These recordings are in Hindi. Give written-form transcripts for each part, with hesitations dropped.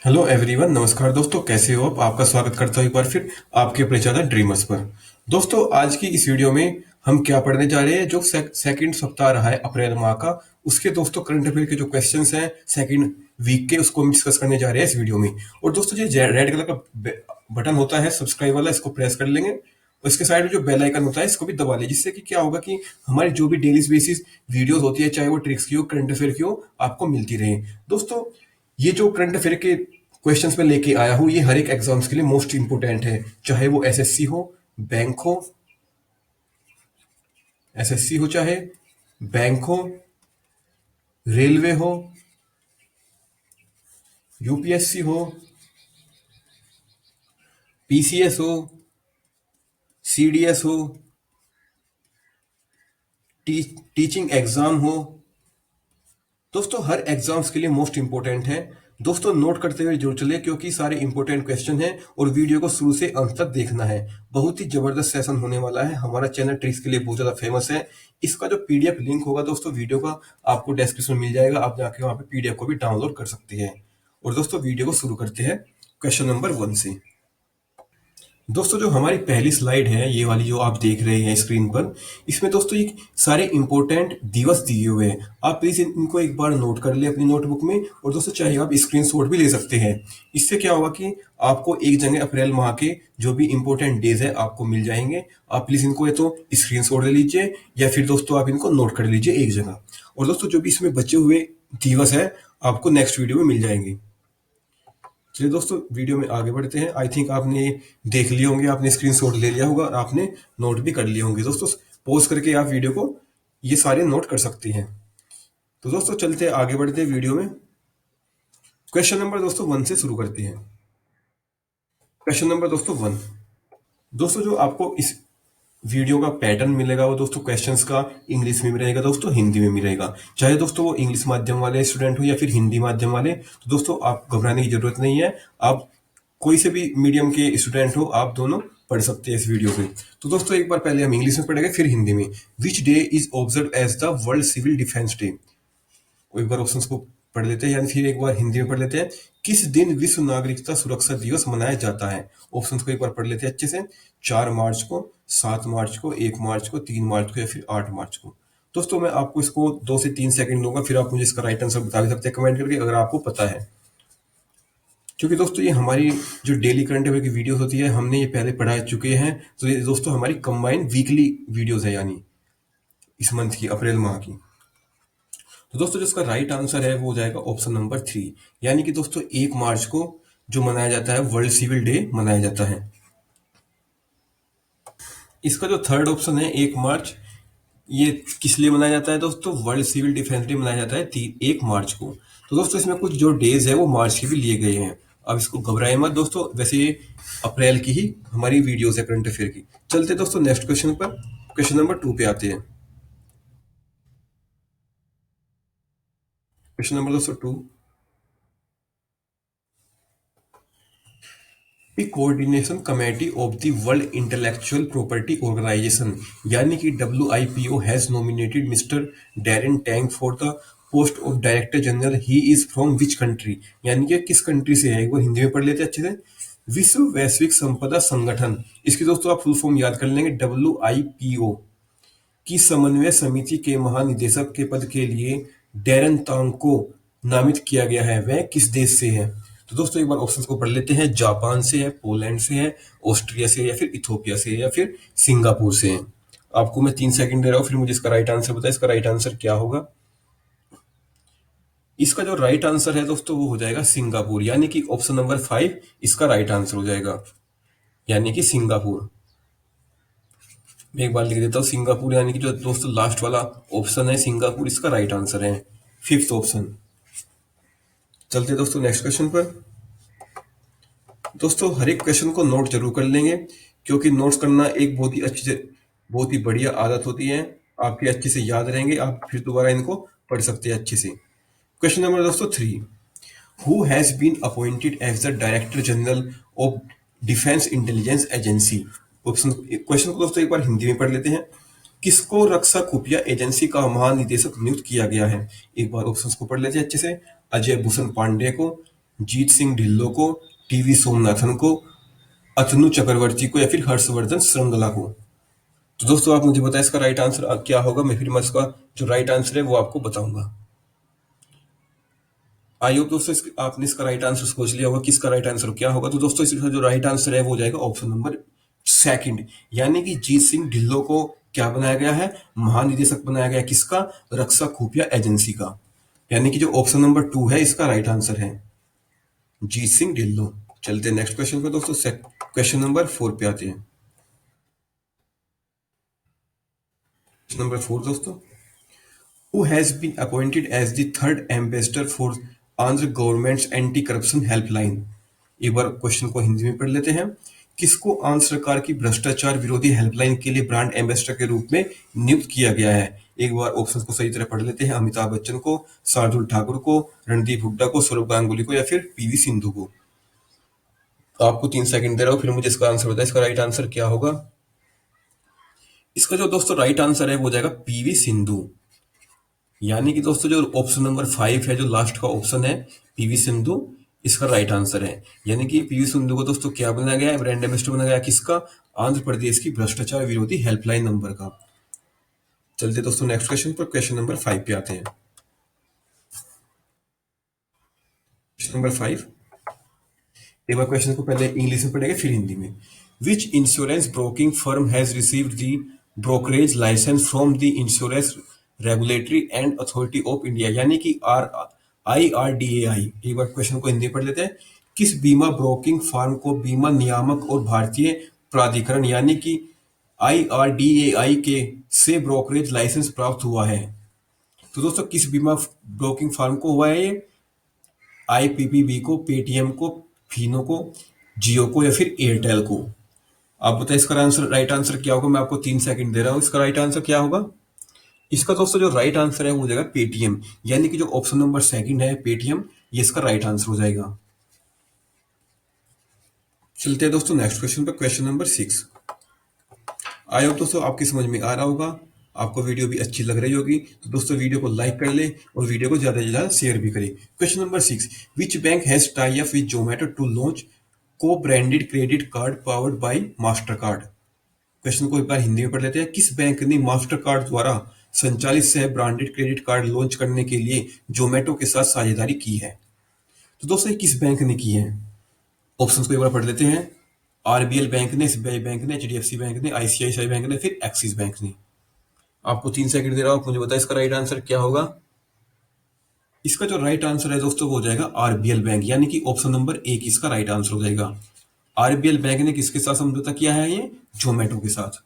हेलो एवरीवन, नमस्कार दोस्तों। कैसे हो आप? आपका स्वागत करता हूँ एक बार फिर आपके अपने चैनल ड्रीमर्स पर। दोस्तों, आज की इस वीडियो में हम क्या पढ़ने जा रहे हैं, जो सेकंड सप्ताह रहा है अप्रैल माह का, उसके दोस्तों करंट अफेयर के जो क्वेश्चंस हैं सेकंड वीक के, उसको हम डिस्कस करने जा रहे हैं इस वीडियो में। और दोस्तों, जो रेड कलर का बटन होता है सब्सक्राइब वाला, इसको प्रेस कर लेंगे। और इसके साइड में जो बेल आइकन होता है इसको भी दबा लीजिए, जिससे कि क्या होगा कि हमारी जो भी डेली बेसिस वीडियोस होती है, चाहे वो ट्रिक्स की हो, करंट अफेयर की हो, आपको मिलती रहे। दोस्तों, ये जो करंट अफेयर के क्वेश्चंस में लेके आया हूं, ये हर एक एग्जाम्स के लिए मोस्ट इंपोर्टेंट है, चाहे वो एसएससी हो, बैंक हो, एसएससी हो, चाहे बैंक हो, रेलवे हो, यूपीएससी हो, पीसीएस हो, सीडीएस हो, टीचिंग एग्जाम हो। दोस्तों, हर एग्जाम्स के लिए मोस्ट इंपोर्टेंट है। दोस्तों, नोट करते हुए जरूर चले, क्योंकि सारे इंपोर्टेंट क्वेश्चन हैं और वीडियो को शुरू से अंत तक देखना है। बहुत ही जबरदस्त सेशन होने वाला है। हमारा चैनल ट्रिक्स के लिए बहुत ज्यादा फेमस है। इसका जो पीडीएफ लिंक होगा दोस्तों वीडियो का, आपको डिस्क्रिप्शन में मिल जाएगा। आप जाके वहां पे पीडीएफ को भी डाउनलोड कर सकते हैं। और दोस्तों, वीडियो को शुरू करते हैं क्वेश्चन नंबर 1 से। दोस्तों, जो हमारी पहली स्लाइड है, ये वाली जो आप देख रहे हैं स्क्रीन पर, इसमें दोस्तों ये सारे इंपॉर्टेंट दिवस दिए हुए हैं। आप प्लीज इनको एक बार नोट कर ले अपनी नोटबुक में। और दोस्तों, चाहे आप स्क्रीनशॉट भी ले सकते हैं। इससे क्या होगा कि आपको एक जगह अप्रैल माह के जो भी इंपॉर्टेंट डेज है आपको मिल जाएंगे। आप प्लीज इनको या तो स्क्रीनशॉट ले लीजिए, या फिर दोस्तों आप इनको नोट कर लीजिए एक जगह। और दोस्तों, जो भी इसमें बचे हुए दिवस है आपको नेक्स्ट वीडियो में मिल जाएंगे। चलिए दोस्तों, वीडियो में आगे बढ़ते हैं। आई थिंक आपने देख लिए होंगे, आपने स्क्रीनशॉट ले लिया होगा और आपने नोट भी कर लिए होंगे। दोस्तों, पॉज करके आप वीडियो को ये सारे नोट कर सकती हैं। तो दोस्तों, चलते आगे बढ़ते हैं वीडियो में। क्वेश्चन नंबर दोस्तों 1 से शुरू करते हैं। क्वेश्चन नंबर दोस्तों 1। दोस्तों, जो आपको इस वीडियो का पैटर्न मिलेगा वो दोस्तों क्वेश्चंस का इंग्लिश में भी रहेगा, दोस्तों हिंदी में भी रहेगा। चाहे दोस्तों वो इंग्लिश माध्यम वाले स्टूडेंट हो या फिर हिंदी माध्यम वाले, तो दोस्तों आप घबराने की जरूरत नहीं है। आप कोई से भी मीडियम के स्टूडेंट हो, आप दोनों पढ़ सकते हैं इस वीडियो पे। तो दोस्तों, एक बार पहले हम इंग्लिश में पढ़ेंगे, फिर हिंदी में। Which day is observe as the world civil defence day? एक बार ऑप्शंस को पढ़ लेते हैं, यानी फिर एक बार हिंदी में पढ़ लेते हैं। किस दिन विश्व नागरिकता सुरक्षा दिवस मनाया जाता है? ऑप्शंस को एक बार पढ़ लेते हैं अच्छे से। 4 मार्च को, 7 मार्च को, 1 मार्च को, 3 मार्च को, या फिर 8 मार्च को। दोस्तों, मैं आपको इसको 2 से 3 सेकंड लूंगा, फिर आप मुझे इसका राइट आंसर बता भी सकते हैं कमेंट करके, अगर आपको पता है। क्योंकि दोस्तों, ये हमारी जो डेली करंट अफेयर की वीडियोस होती है, हमने ये पहले पढ़ा चुके हैं। तो ये दोस्तों हमारी कंबाइंड वीकली वीडियोस है, यानी इस मंथ की, अप्रैल माह की। तो दोस्तों, जो इसका राइट आंसर है वो हो जाएगा ऑप्शन नंबर 3। यानी कि दोस्तों 1 मार्च को जो मनाया जाता है वर्ल्ड सिविल डे मनाया जाता है। इसका जो थर्ड ऑप्शन है 1 मार्च, ये किस लिए मनाया जाता है दोस्तों? वर्ल्ड सिविल डिफेंस डे मनाया जाता है 1 मार्च को। तो दोस्तों, इसमें कुछ जो डेज है वो मार्च के भी लिए गए हैं। अब इसको घबराए मत दोस्तों, वैसे ये अप्रैल की ही हमारी वीडियोस है करंट अफेयर की। चलते दोस्तों नेक्स्ट क्वेश्चन पर। क्वेश्चन नंबर 2 पे आते हैं। क्वेश्चन नंबर दोस्तों 2। Coordination committee of the world intellectual property organisation, यानी कि WIPO has nominated mister Daren Tang for the post of director general. He is from which country? यानी कि किस कंट्री से है, एक बार हिंदी में पढ़ लेते हैं अच्छे से। विश्व वैश्विक संपदा संगठन, इसकी दोस्तों आप फुल फॉर्म याद कर लेंगे, WIPO की समन्वय समिति के महानिदेशक के पद के लिए डैरेन तांग को नामित किया गया है। वह किस देश से है? तो दोस्तों, एक बार ऑप्शंस को पढ़ लेते हैं। जापान से है, पोलैंड से है, ऑस्ट्रिया से है, या फिर इथोपिया से है, या फिर सिंगापुर से है। आपको मैं 3 सेकंड दे रहा हूं, फिर मुझे इसका राइट आंसर बताएं। इसका राइट आंसर क्या होगा? इसका जो राइट आंसर है दोस्तों वो हो जाएगा सिंगापुर, यानी कि ऑप्शन नंबर 5 इसका राइट आंसर हो जाएगा, यानी कि सिंगापुर। मैं एक बार लिख देता हूँ सिंगापुर, यानी कि जो दोस्तों लास्ट वाला ऑप्शन है सिंगापुर, इसका राइट आंसर है, 5th ऑप्शन। चलते दोस्तों नेक्स्ट क्वेश्चन पर। दोस्तों, हर एक क्वेश्चन को नोट जरूर कर लेंगे, क्योंकि नोट्स करना एक बहुत ही बढ़िया आदत होती है। आपके अच्छे से याद रहेंगे, आप फिर दोबारा इनको पढ़ सकते हैं अच्छे से। क्वेश्चन नंबर दोस्तों 3। Who has been appointed as the director general of defence intelligence agency? Option question को दोस्तों एक बार हिंदी में पढ़ लेते हैं। किसको रक्षा खुफिया एजेंसी का महानिदेशक नियुक्त किया गया है? एक बार ऑप्शंस को पढ़ लेते हैं अच्छे से। अजय भूषण पांडे को, जीत सिंह ढिल्लो को, टीवी सोमनाथन को, अतनु चक्रवर्ती को या फिर हर्षवर्धन श्रृंगला को। तो दोस्तों आप मुझे बताएं इसका राइट आंसर क्या होगा। मैं इसका जो राइट आंसर है वो आपको बताऊंगा। आई होप दोस्तों आपने इसका राइट आंसर सोच लिया होगा कि इसका राइट आंसर क्या होगा। तो दोस्तों इसका जो राइट आंसर है वो हो जाएगा ऑप्शन नंबर सेकंड, यानी कि जीत सिंह ढिल्लों को क्या बनाया गया है, महानिदेशक बनाया गया किसका, रक्षा खुफिया एजेंसी का। यानी कि जो ऑप्शन नंबर 2 है इसका राइट आंसर है जीत सिंह ढिल्लों। चलते हैं नेक्स्ट क्वेश्चन पे दोस्तों। क्वेश्चन नंबर 4 पे आते हैं। क्वेश्चन नंबर 4 दोस्तों, who has been appointed as the third ambassador for Andhra governments anti corruption helpline. एक बार क्वेश्चन को हिंदी में पढ़ लेते हैं। किसको आंध्र सरकार की भ्रष्टाचार विरोधी हेल्पलाइन के लिए ब्रांड एम्बेसडर के रूप में नियुक्त किया गया है। एक बार ऑप्शंस को सही तरह पढ़ लेते हैं। अमिताभ बच्चन को, शार्दुल ठाकुर को, रणदीप हुड्डा को, सौरभ गांगुली को या फिर पीवी सिंधु को। आपको 3 सेकंड दे रहा हूं, फिर मुझे इसका आंसर बताएं। इसका राइट आंसर क्या होगा। इसका जो दोस्तों राइट आंसर है वो जाएगा पीवी सिंधु। यानी कि दोस्तों जो ऑप्शन नंबर 5 है, जो लास्ट का ऑप्शन है पीवी सिंधु, इसका राइट आंसर है। यानी कि पीवी सिंधु को दोस्तों क्या बनाया गया है, ब्रांड एम्बेसडर बनाया गया किसका, आंध्र प्रदेश की भ्रष्टाचार विरोधी हेल्पलाइन नंबर का। चलते दोस्तों नेक्स्ट क्वेश्चन पर। क्वेश्चन नंबर 5 पे आते हैं। क्वेश्चन नंबर 5, एक बार क्वेश्चन को पहले इंग्लिश में पढ़ेंगे फिर हिंदी में। Which insurance broking firm has received the brokerage licence from the insurance regulatory and authority of India. यानी कि IRDAI। एक बार क्वेश्चन को हिंदी में पढ़ लेते हैं। किस बीमा ब्रोकिंग फर्म को बीमा नियामक और भारतीय प्राधिकरण यानी कि IRDAI के से ब्रोकरेज लाइसेंस प्राप्त हुआ है। तो दोस्तों किस बीमा ब्रोकिंग फर्म को हुआ है ये, IPPB को, पेटीएम को, फिनो को, जियो को या फिर एयरटेल को। आप बताइए इसका आंसर राइट आंसर क्या होगा। मैं आपको 3 सेकंड दे रहा हूं, इसका राइट आंसर क्या होगा। इसका दोस्तों जो राइट आंसर है वो हो जाएगा पेटीएम। यानी कि जो ऑप्शन नंबर सेकंड है पेटीएम, ये इसका राइट आंसर हो जाएगा। चलते हैं दोस्तों नेक्स्ट क्वेश्चन पर। Question number 6। आई होप दोस्तों आपकी समझ में आ रहा होगा, आपको वीडियो भी अच्छी लग रही होगी। तो दोस्तों वीडियो को लाइक कर ले और वीडियो को ज्यादा से ज्यादा शेयर भी करें। Question number 6, which bank has tie up with Zomato to launch co branded credit card powered by Mastercard. Question को एक बार हिंदी में पढ़ लेते हैं। किस बैंक ने मास्टर कार्ड द्वारा संचालित सह ब्रांडेड क्रेडिट कार्ड लॉन्च करने के लिए जोमेटो के साथ साझेदारी की है। तो दोस्तों ये किस बैंक ने की है। ऑप्शंस को एक बार पढ़ लेते हैं। RBL बैंक ने, SBI बैंक ने, HDFC बैंक ने, ICICI बैंक ने, फिर एक्सिस बैंक ने। आपको 3 सेकंड दे रहा हूं, मुझे बताएं इसका राइट आंसर क्या होगा। इसका जो राइट आंसर है दोस्तों वो हो जाएगा RBL बैंक। यानी कि ऑप्शन नंबर 1 इसका राइट आंसर हो जाएगा। RBL बैंक ने किसके साथ समझौता किया है, ये जोमेटो के साथ।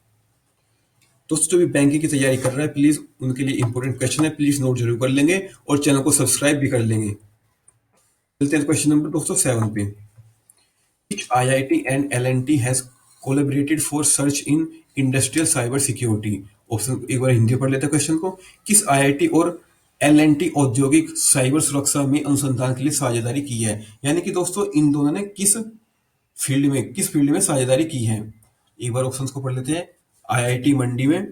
दोस्तों जो भी बैंकिंग की तैयारी कर रहा है प्लीज उनके लिए इंपॉर्टेंट क्वेश्चन है, प्लीज नोट जरूर कर लेंगे और चैनल को सब्सक्राइब भी कर लेंगे। चलते हैं क्वेश्चन नंबर दोस्तों 7 पे। Which IIT and L&T has collaborated for search in industrial cyber security। Option एक बार हिंदी पढ़ लेते हैं क्वेश्चन को। किस IIT और L&T औद्योगिक साइबर सुरक्षा में अनुसंधान के लिए साझेदारी की है। यानी कि दोस्तों इन दोनों ने किस फील्ड में साझेदारी की है। एक बार ऑप्शंस को पढ़ लेते हैं। IIT मंडी में,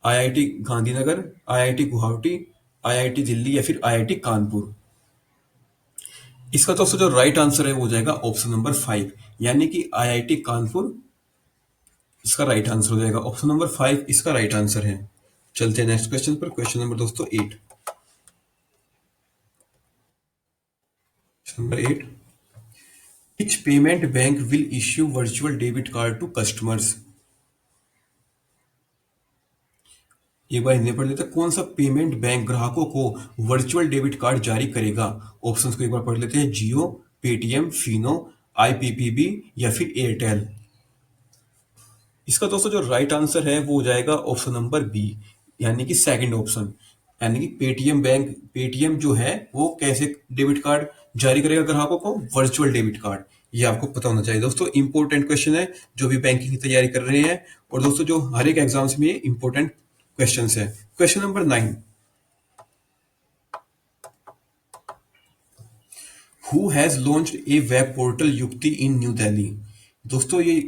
IIT Gandhinagar, IIT Guwahati, IIT Delhi या फिर IIT कानपुर। इसका दोस्तों जो राइट आंसर है वो हो जाएगा ऑप्शन नंबर 5, यानी कि IIT कानपुर इसका राइट आंसर हो जाएगा। ऑप्शन नंबर 5 इसका राइट आंसर है। चलते हैं नेक्स्ट क्वेश्चन पर। क्वेश्चन नंबर दोस्तों 8। Number 8, which payment bank will issue virtual debit card to customers। एक बार हिंदी पढ़ लेते हैं। कौन सा पेमेंट बैंक ग्राहकों को वर्चुअल डेबिट कार्ड जारी करेगा। ऑप्शंस को एक बार पढ़ लेते हैं। जियो, पेटीएम, फिनो, IPPB या फिर एयरटेल। इसका दोस्तों जो राइट आंसर है वो हो जाएगा ऑप्शन नंबर बी, यानी कि सेकंड ऑप्शन। यानी कि पेटीएम बैंक, पेटीएम जो है वो कैसे डेबिट कार्ड जारी करेगा ग्राहकों को, वर्चुअल डेबिट कार्ड। ये आपको पता होना चाहिए दोस्तों। इंपॉर्टेंट क्वेश्चन है जो भी बैंकिंग की तैयारी कर रहे हैं, और दोस्तों जो हर एक एग्जाम्स में इंपॉर्टेंट क्वेश्चन है। Question number 9, who has launched A web portal युक्ति इन न्यू दिल्ली। दोस्तों ये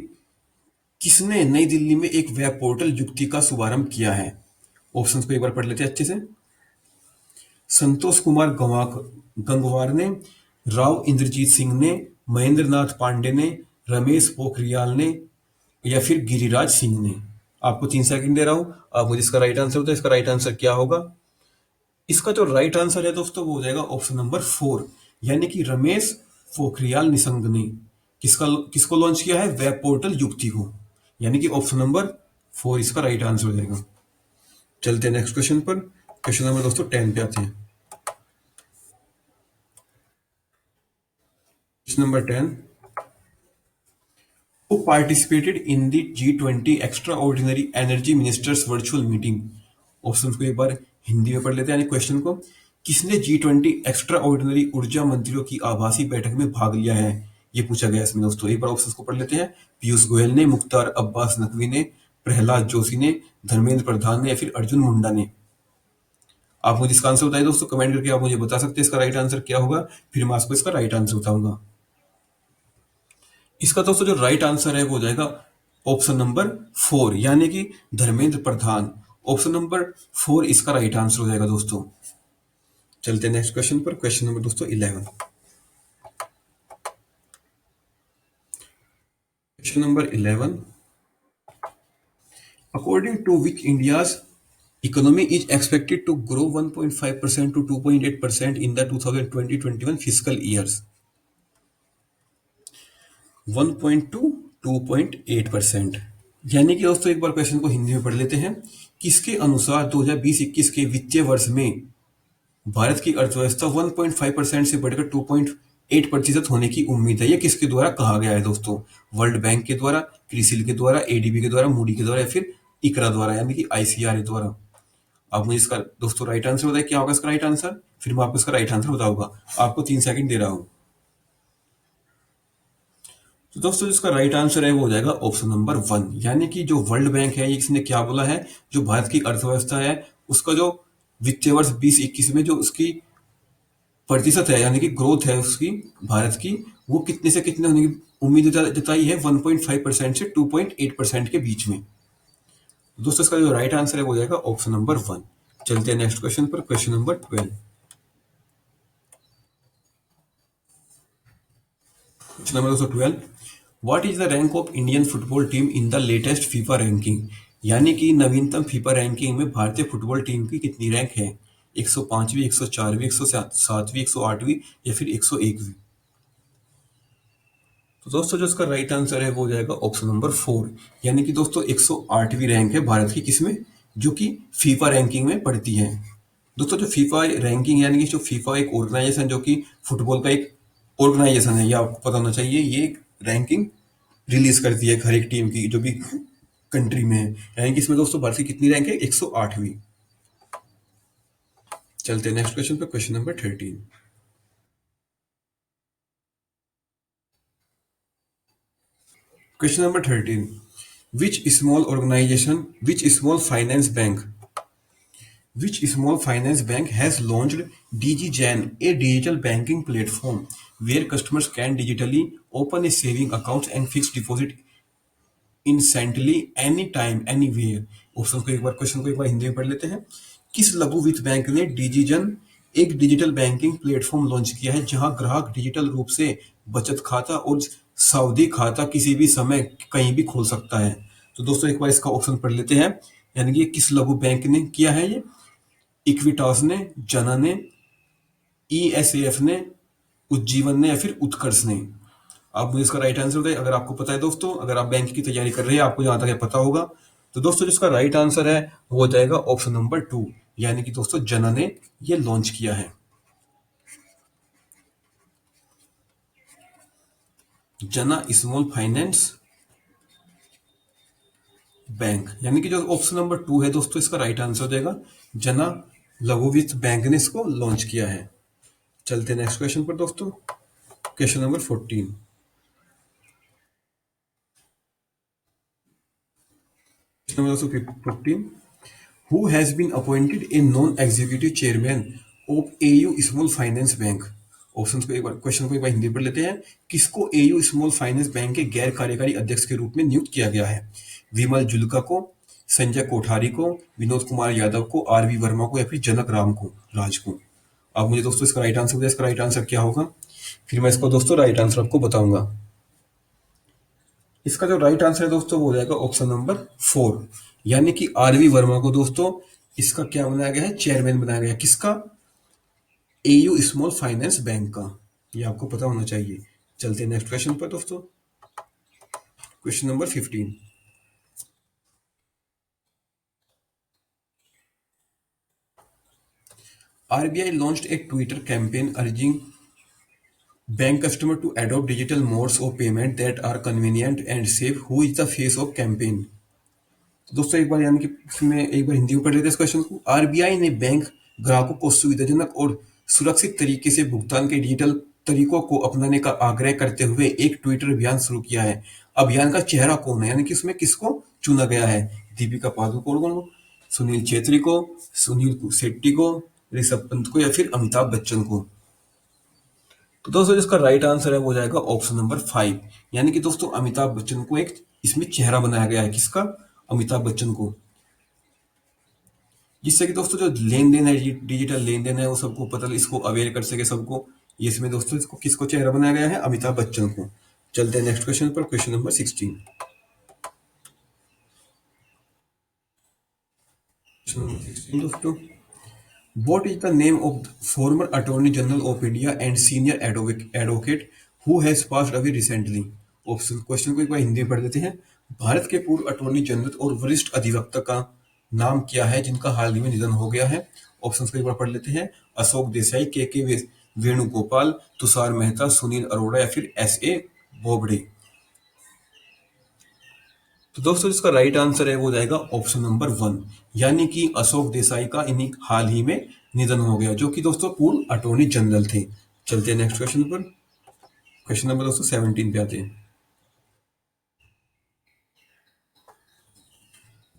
किसने नई दिल्ली में एक वेब पोर्टल युक्ति का शुभारंभ किया है। ऑप्शंस को एक बार पढ़ लेते हैं अच्छे से। संतोष कुमार गंगवार ने, राव इंद्रजीत सिंह ने, महेंद्र नाथ पांडे ने, रमेश पोखरियाल ने या फिर गिरिराज सिंह ने। आपको 3 सेकंड दे रहा हूं, आप मुझे इसका राइट आंसर बताओ। इसका राइट आंसर क्या होगा? इसका जो राइट आंसर है दोस्तों वो हो जाएगा ऑप्शन नंबर 4, यानी कि रमेश पोखरियाल निशंक ने किसको लॉन्च किया है? वेब पोर्टल युक्ति को, यानी कि ऑप्शन नंबर 4 इसका राइट आंसर हो जाएगा। चलते हैं नेक्स्ट क्वेश्चन पर। क्वेश्चन नंबर दोस्तों 10 पे आते हैं। Question number 10, who participated in the G20 extraordinary energy ministers virtual meeting? Option को एक बार हिंदी में पढ़ लेते हैं, यानी क्वेश्चन को, किसने G20 एक्स्ट्रा ऑर्डिनरी ऊर्जा मंत्रियों की आभासी बैठक में भाग लिया है? ये पूछा गया इसमें दोस्तों। एक बार ऑप्शन को पढ़ लेते हैं। पीयूष गोयल ने, मुख्तार अब्बास नकवी ने, प्रहलाद जोशी ने, धर्मेंद्र प्रधान ने या फिर अर्जुन मुंडा ने। आप मुझे इसका आंसर बताइए दोस्तों, कमेंट करके आप मुझे बता सकते हैं इसका राइट आंसर क्या होगा, फिर मैं आपको इसका राइट आंसर बताऊंगा। इसका दोस्तों जो राइट आंसर है वो हो जाएगा ऑप्शन नंबर 4, यानी कि धर्मेंद्र प्रधान। ऑप्शन नंबर 4 इसका राइट आंसर हो जाएगा दोस्तों। चलते हैं नेक्स्ट क्वेश्चन पर। क्वेश्चन नंबर दोस्तों 11। Question number 11, according to which India's economy is expected to grow 1.5% to 2.8% in the 2020-21 fiscal years। 1.2 2.8%, यानी कि दोस्तों एक बार क्वेश्चन को हिंदी में पढ़ लेते हैं। किसके अनुसार 2020-21 के वित्तीय वर्ष में भारत की अर्थव्यवस्था 1.5% से बढ़कर 2.8% होने की उम्मीद है? ये किसके द्वारा कहा गया है दोस्तों? वर्ल्ड बैंक के द्वारा, क्रिसिल के द्वारा, एडीबी के द्वारा, मूडी के द्वारा या फिर इकरा द्वारा, यानी कि आईसीआर द्वारा। आप मुझे इसका दोस्तों राइट आंसर बताइए, क्या होगा इसका राइट आंसर, फिर मैं आपको इसका राइट आंसर बताऊंगा। आपको 3 सेकंड दे रहा हूं। तो दोस्तों इसका राइट आंसर है वो हो जाएगा ऑप्शन नंबर 1, यानी कि जो वर्ल्ड बैंक है, इसने क्या बोला है, जो भारत की अर्थव्यवस्था है उसका जो वित्तीय वर्ष 2021 में जो उसकी प्रतिशत है, यानी कि ग्रोथ है उसकी भारत की, वो कितने से कितने होने की उम्मीद जताई है? 1.5% से 2.8% के बीच में। दोस्तों इसका जो राइट आंसर है वो हो जाएगा ऑप्शन नंबर 1। चलते हैं नेक्स्ट क्वेश्चन पर। Question number 12। क्वेश्चन नंबर दोस्तों 12, what is the rank of Indian football team in the latest FIFA ranking? यानी कि नवीनतम फीफा रैंकिंग में भारतीय फुटबॉल टीम की कितनी रैंक है? 105वीं, 104वीं, 107वीं, 108वीं या फिर 101वीं? तो दोस्तों जो इसका राइट आंसर है वो हो जाएगा ऑप्शन नंबर 4, यानी कि दोस्तों 108वीं रैंक है भारत की, किसमें? जो कि फीफा रैंकिंग में पड़ती है। दोस्तों जो फीफा रैंकिंग, यानी कि जो फीफा एक ऑर्गेनाइजेशन जो कि फुटबॉल का एक ऑर्गेनाइजेशन है, ये आपको पता होना चाहिए, ये एक रैंकिंग रिलीज करती है हर एक टीम की जो भी कंट्री में है, यानी कि इसमें दोस्तों भारत की कितनी रैंक है? 108वीं। चलते हैं नेक्स्ट क्वेश्चन पे। Question number 13। Question number 13, which small organization, which small finance bank, which small finance bank has launched DigiJan, a digital banking platform where customers can digitally open a saving account and fixed deposit instantly anytime anywhere? Option को एक बार, क्वेश्चन को एक बार हिंदी में पढ़ लेते हैं। किस लघु वित्त बैंक ने डिजिजन, एक डिजिटल बैंकिंग प्लेटफॉर्म लॉन्च किया है जहां ग्राहक डिजिटल रूप से बचत खाता और सावधि खाता किसी भी समय कहीं भी खोल सकता है? तो दोस्तों एक बार इसका ऑप्शन पढ़ लेते हैं, यानी कि किस लघु बैंक ने किया है ये? इक्विटास ने, जना ने, ईएसएफ ने, उज्जीवन ने या फिर उत्कर्ष ने? आप मुझे इसका राइट आंसर बताइए। अगर आपको पता है दोस्तों, अगर आप बैंक की तैयारी कर रहे हैं, आपको जहां तक है पता होगा, तो दोस्तों जिसका राइट आंसर है वो हो जाएगा ऑप्शन नंबर 2, यानी कि दोस्तों जना ने ये लॉन्च किया है। जना स्मॉल फाइनेंस बैंक, यानी कि जो ऑप्शन नंबर 2 है दोस्तों इसका राइट आंसर हो जाएगा, जना लघु वित्त बैंक ने इसको लॉन्च किया है। चलते नेक्स्ट क्वेश्चन पर दोस्तों। Question number 14। क्वेश्चन नंबर दोस्तों 14, who has been appointed a non-executive chairman of AU Small Finance Bank? Option को एक बार, क्वेश्चन को एक बार हिंदी पढ़ लेते हैं। किसको AU स्मॉल फाइनेंस बैंक के गैर कार्यकारी अध्यक्ष के रूप में नियुक्त किया गया है? विमल जुल्का को, संजय कोठारी को, विनोद कुमार यादव को, आरवी वर्मा को या फिर जनक राम को राज को? आप मुझे दोस्तों इसका राइट आंसर बताइए, इसका राइट आंसर क्या होगा? फिर मैं इसको दोस्तों राइट आंसर आपको बताऊंगा। इसका जो राइट आंसर है दोस्तों वो हो जाएगा ऑप्शन नंबर 4, यानी कि आरवी वर्मा को दोस्तों इसका क्या बनाया गया है, चेयरमैन बनाया गया है। किसका? एयू स्मॉल फाइनेंस बैंक का। ये आपको पता होना चाहिए। चलते हैं नेक्स्ट क्वेश्चन पर दोस्तों। Question number 15। RBI launched a Twitter campaign urging bank customer to adopt digital modes of payment that are convenient and safe. Who is the face of campaign? तो दोस्तों एक बार यानी कि इसमें एक बार हिंदी में पढ़ लेते हैं इस क्वेश्चन को। आरबीआई ने बैंक ग्राहकों को सुविधाजनक और सुरक्षित तरीके से भुगतान के डिजिटल तरीकों को अपनाने का आग्रह करते हुए एक ट्विटर अभियान शुरू किया है। अभियान का चेहरा कौन है, यानी कि उसमें किसको चुना गया है? दीपिका पादुकोण को, सुनील छेत्री को, सुनील शेट्टी को, ऋषभ पंत को, या फिर अमिताभ बच्चन को? तो दोस्तों जिसका राइट आंसर है वो हो जाएगा ऑप्शन नंबर 5, यानी कि दोस्तों अमिताभ बच्चन को एक इसमें चेहरा बनाया गया है। किसका? अमिताभ बच्चन को। जिससे कि दोस्तों जो लेन देन है, डिजिटल लेन देन है, वो सबको पता, इसको अवेयर कर सके सबको। ये इसमें दोस्तों इसको किसको चेहरा बनाया गया है? अमिताभ बच्चन को। चलते हैं नेक्स्ट क्वेश्चन पर, क्वेश्चन नंबर 16। दोस्तों what is the name of the former Attorney General of India and senior advocate who has passed away recently? Option question को एक बार हिंदी में पढ़ देते हैं। भारत के पूर्व अटॉर्नी जनरल और वरिष्ठ अधिवक्ता का नाम क्या है जिनका हाल ही में निधन हो गया है? ऑप्शन को एक बार पढ़ लेते हैं। अशोक देसाई, के वेणुगोपाल, तुषार मेहता, सुनील अरोड़ा, या फिर एस ए बोबडे? तो दोस्तों इसका राइट आंसर है वो जाएगा ऑप्शन नंबर 1, यानी कि अशोक देसाई का इन्हीं हाल ही में निधन हो गया, जो कि दोस्तों पूर्व अटॉर्नी जनरल थे। चलते हैं नेक्स्ट क्वेश्चन पर, क्वेश्चन नंबर दोस्तों 17 पे आते हैं।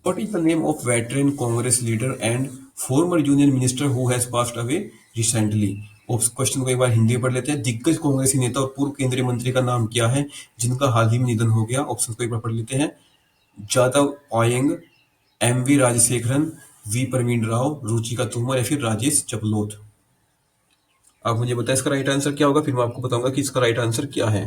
What is the name of veteran Congress leader and former union minister who has passed away recently? Question को एक बार हिंदी में पढ़ लेते हैं। दिग्गज कांग्रेसी नेता और पूर्व केंद्रीय मंत्री का नाम क्या है जिनका हाल ही में निधन हो गया? ऑप्शन को एक बार पढ़ लेते हैं। जादव पायेंग, एम.वी. राजशेखरन, वी. प्रवीण राव, रुचिका तोमर, या फिर राजेश चपलोत? आप मुझे बताएं इसका राइट आंसर क्या होगा, फिर मैं आपको बताऊंगा कि इसका राइट आंसर क्या है।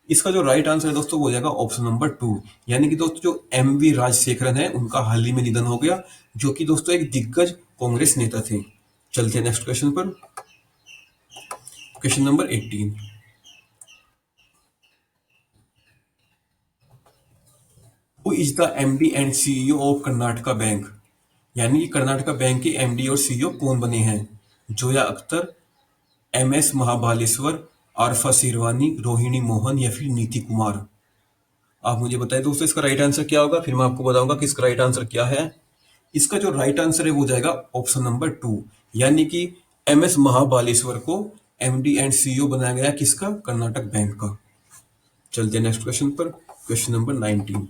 इसका जो राइट आंसर है दोस्तों वो हो जाएगा ऑप्शन नंबर 2, यानी कि दोस्तों जो एम.वी. राजशेखरन है उनका हाल ही में निधन हो गया, जो कि दोस्तों एक दिग्गज कांग्रेस नेता थे। चलते हैं नेक्स्ट क्वेश्चन पर, question number 18। Who is the MD and CEO of Karnataka bank? यानी कि कर्नाटका बैंक के एमडी और सीईओ कौन बने हैं? जोया अख्तर, एम.एस. महाबालेश्वर, आरफा शेरवानी, रोहिणी मोहन, या फिर नीति कुमार? आप मुझे बताएं दोस्तों इसका राइट आंसर क्या होगा, फिर मैं आपको बताऊंगा कि इसका राइट आंसर क्या है। इसका जो राइट आंसर है वो जाएगा ऑप्शन नंबर 2, यानी कि एम.एस. महाबालेश्वर को एमडी एंड सीईओ बनाया गया किसका? कर्नाटक बैंक का। चलते हैं नेक्स्ट क्वेश्चन पर, question number 19।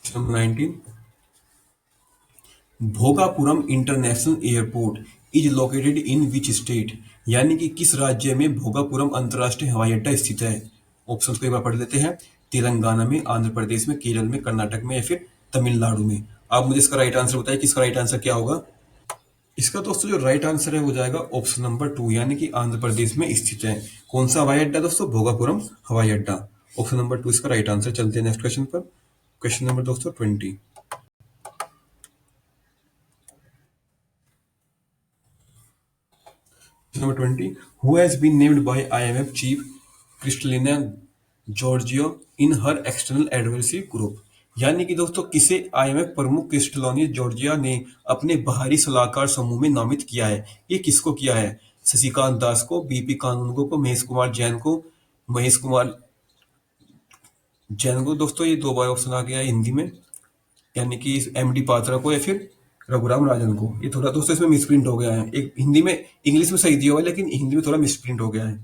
Number 19, Bhogapuram international airport is located in which state? यानी कि किस राज्य में भोगापुरम अंतर्राष्ट्रीय हवाई अड्डा स्थित है? ऑप्शन को एक बार पढ़ लेते हैं। तेलंगाना में, आंध्र प्रदेश में, केरल में, कर्नाटक में, या फिर तमिलनाडु में? आप मुझे इसका राइट आंसर बताइए कि इसका राइट आंसर क्या होगा। इसका दोस्तों जो राइट आंसर है वो जाएगा ऑप्शन नंबर 2, यानी कि आंध्र प्रदेश में स्थित है। कौन सा हवाई अड्डा दोस्तों? भोगापुरम हवाई अड्डा। ऑप्शन नंबर 2 इसका राइट आंसर। चलते हैं नेक्स्ट क्वेश्चन पर, क्वेश्चन नंबर दोस्तों 20। Number 20, who has been named by IMF chief Kristalina Georgiou in her external advisory group? यानी कि दोस्तों किसे आईएमएफ प्रमुख क्रिस्टलिना जॉर्जिया ने अपने बाहरी सलाहकार समूह में नामित किया है? ये किसको किया है? शशिकांत दास को, बीपी कानूनगो को, महेश कुमार जैन को, महेश कुमार जैन को? दोस्तों ये 2 बार ऑप्शन आ गया है हिंदी में, यानी कि एमडी पात्रा को या फिर रघुराम राजन को। ये थोड़ा दोस्तों इसमें मिसप्रिंट हो गया है, एक हिंदी में, इंग्लिश में सही दिया हुआ है लेकिन हिंदी में थोड़ा मिसप्रिंट हो गया है।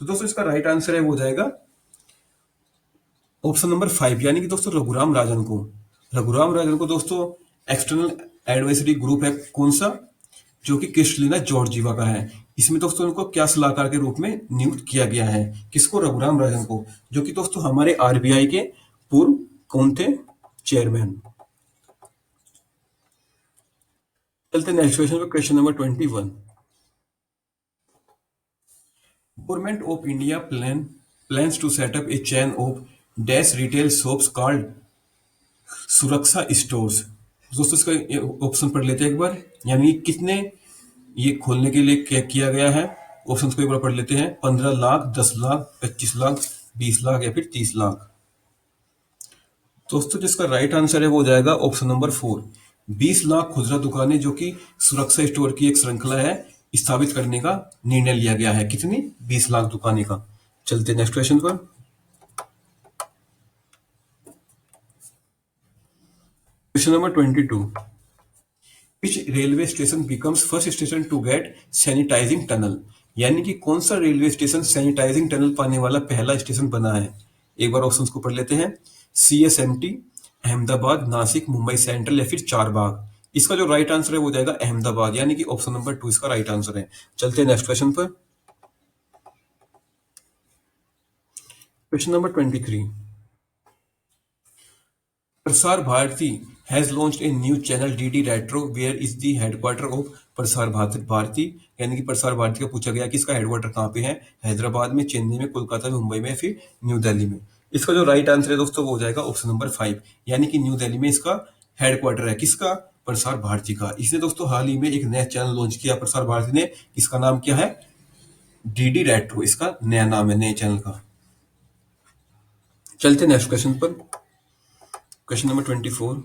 तो दोस्तों इसका राइट आंसर है वो जाएगा ऑप्शन नंबर 5, यानी कि दोस्तों रघुराम राजन को। रघुराम राजन को दोस्तों एक्सटर्नल एडवाइजरी ग्रुप है कौन सा, जो कि क्रिस्टलिना जॉर्जिवा का है। इसमें दोस्तों उनको क्या सलाहकार के रूप में नियुक्त किया गया है? किसको? रघुराम राजन को, जो कि दोस्तों हमारे आरबीआई के पूर्व कौन थे? चेयरमैन। चलते नेक्स्ट क्वेश्चन पे, question number 21। Government of India plans to set up a chain of dash retail shops called सुरक्षा स्टोर्स। दोस्तों इसका ऑप्शन पढ़ लेते हैं एक बार, यानी कितने ये खोलने के लिए क्या किया गया है। ऑप्शन को एक बार पढ़ लेते हैं, 15 लाख, 10 लाख, 25 लाख, 20 लाख या फिर 30 लाख। दोस्तों जिसका राइट आंसर है वो हो जाएगा ऑप्शन नंबर 4, 20 लाख खुदरा दुकानें, जो कि सुरक्षा स्टोर की एक श्रृंखला है, स्थापित करने का निर्णय लिया गया है। कितनी? 20 लाख दुकानें का। चलते नेक्स्ट क्वेश्चन पर, question number 22। Which railway station becomes first station to get sanitising tunnel, यानी कि कौन सा रेलवे स्टेशन सैनिटाइजिंग टनल पाने वाला पहला स्टेशन बना है। एक बार ऑप्शंस को पढ़ लेते हैं, CSMT, अहमदाबाद, नासिक, मुंबई सेंट्रल या फिर चारबाग। इसका जो राइट आंसर है वो जाएगा अहमदाबाद, यानी कि ऑप्शन नंबर 2 इसका राइट आंसर है। चलते हैं नेक्स्ट क्वेश्चन पर, question number 23। Prasar Bharati has launched a new channel DD Retro, where is the headquarter of Prasar Bharati, यानी कि प्रसार भारती का पूछा गया कि इसका हेडक्वार्टर कहाँ पे है। हैदराबाद में, चेन्नई में, कोलकाता में, मुंबई में या फिर न्यू दिल्ली में। इसका जो राइट आंसर है दोस्तों वो हो जाएगा ऑप्शन नंबर 5, यानी कि न्यू दिल्ली में इसका हेडक्वार्टर है। किसका? प्रसार भारती का। इसने दोस्तों हाल ही में एक नया चैनल लॉन्च किया प्रसार भारती ने, इसका नाम क्या है? DD रेट्रो, इसका नया नाम है नए चैनल का। चलते नेक्स्ट क्वेश्चन पर, question number 24।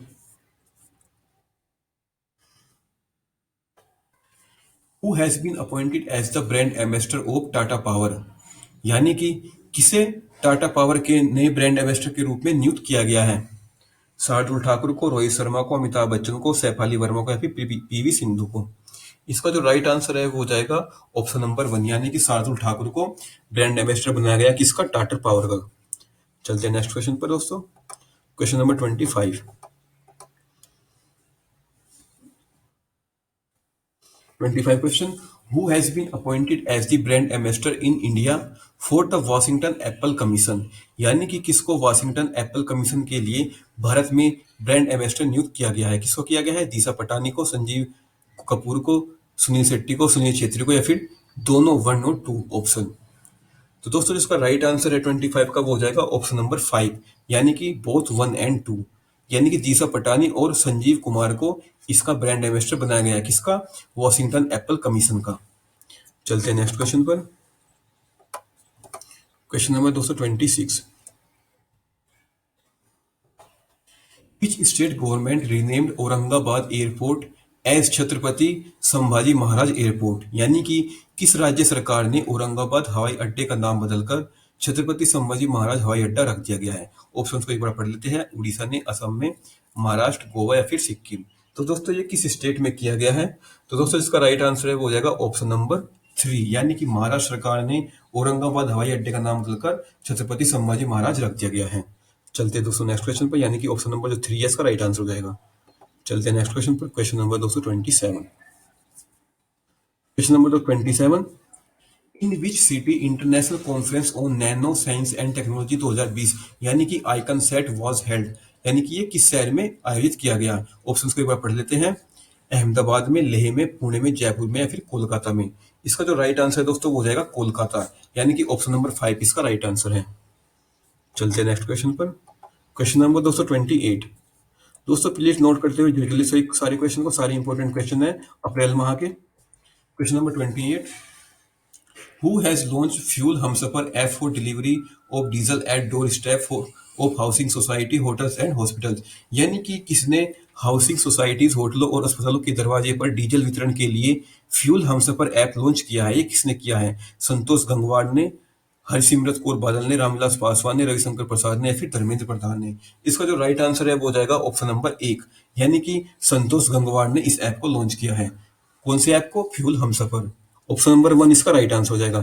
Who has been appointed as the brand ambassador of Tata power, यानी कि किसे टाटा पावर के नए ब्रांड एम्बेसडर के रूप में नियुक्त किया गया है। शार्दुल ठाकुर को, रोहित शर्मा को, अमिताभ बच्चन को, सैफाली वर्मा को या फिर PV सिंधु को। इसका जो राइट आंसर है वो जाएगा ऑप्शन नंबर 1, यानी कि शार्दुल ठाकुर को ब्रांड एम्बेसडर बनाया गया किसका? टाटा पावर का। चलते हैं नेक्स्ट क्वेश्चन पर दोस्तों, question number 25। 25 question. Who has been appointed as the brand ambassador in India for the Washington Apple Commission, यानी कि किसको वाशिंगटन एप्पल कमीशन के लिए भारत में ब्रांड एम्बेसडर नियुक्त किया गया है। किसको किया गया है? दिशा पटानी को, संजीव कपूर को, सुनील शेट्टी को, सुनील छेत्री को या फिर दोनों, 1 और 2 ऑप्शन। तो दोस्तों जिसका राइट आंसर है 25 का वो हो जाएगा ऑप्शन नंबर 5, यानी कि बोथ 1 एंड 2, यानी कि दिशा पटानी और संजीव कुमार को इसका ब्रांड एम्बेसडर बनाया गया है। किसका? वॉशिंगटन एप्पल कमीशन का। चलते हैं नेक्स्ट क्वेश्चन पर, question number 226। Which state government renamed Aurangabad airport as Chhatrapati Sambhaji Maharaj airport, यानी कि किस राज्य सरकार ने औरंगाबाद हवाई अड्डे का नाम बदलकर छत्रपति संभाजी महाराज हवाई अड्डा रख दिया गया है। ऑप्शन को एक बार पढ़ लेते हैं, उड़ीसा ने, असम में, महाराष्ट्र, गोवा या फिर सिक्किम। तो दोस्तों ये किस स्टेट में किया गया है? तो दोस्तों इसका राइट आंसर है वो हो जाएगा ऑप्शन नंबर 3, यानी कि महाराष्ट्र सरकार ने औरंगाबाद हवाई अड्डे का नाम बदलकर छत्रपति संभाजी महाराज रख दिया गया है। चलते दोस्तों नेक्स्ट क्वेश्चन पर, यानी कि ऑप्शन नंबर जो 3 है इसका राइट आंसर हो जाएगा। चलते हैं नेक्स्ट क्वेश्चन पर, question number 227। Question number 27। In which city international conference on nano science and technology 2020, यानी कि आइकन सेट वॉज हेल्ड, यानी कि ये किस शहर में आयोजित किया गया? ऑप्शंस को एक बार पढ़ लेते हैं, अहमदाबाद में, लेह में, पुणे में, जयपुर में या फिर कोलकाता में। इसका जो राइट आंसर है दोस्तों वो हो जाएगा कोलकाता, यानी कि ऑप्शन नंबर 5 इसका राइट आंसर है। चलते हैं नेक्स्ट क्वेश्चन पर, क्वेश्चन नंबर 228। दोस्तों प्लीज नोट करते हुए जल्दी से सारे क्वेश्चन को, सारे इंपॉर्टेंट क्वेश्चन है अप्रैल माह के। Question number 28। Who has launched Fuel Humsafar app for delivery of diesel at doorstep of housing society, hotels and hospitals, यानी कि किसने हाउसिंग सोसाइटीज, होटलों और अस्पतालों के दरवाजे पर डीजल वितरण के लिए फ्यूल हमसफर ऐप लॉन्च किया है। ये किसने किया है? संतोष गंगवार ने, हरसिमरत कौर बादल ने, रामविलास पासवान ने, रविशंकर प्रसाद ने या फिर धर्मेंद्र प्रधान ने। इसका जो राइट आंसर है वो हो जाएगा ऑप्शन नंबर 1, यानी कि संतोष गंगवार ने इस ऐप को लॉन्च किया है। कौन से ऐप को? फ्यूल हमसफर। ऑप्शन नंबर 1 इसका राइट आंसर हो जाएगा।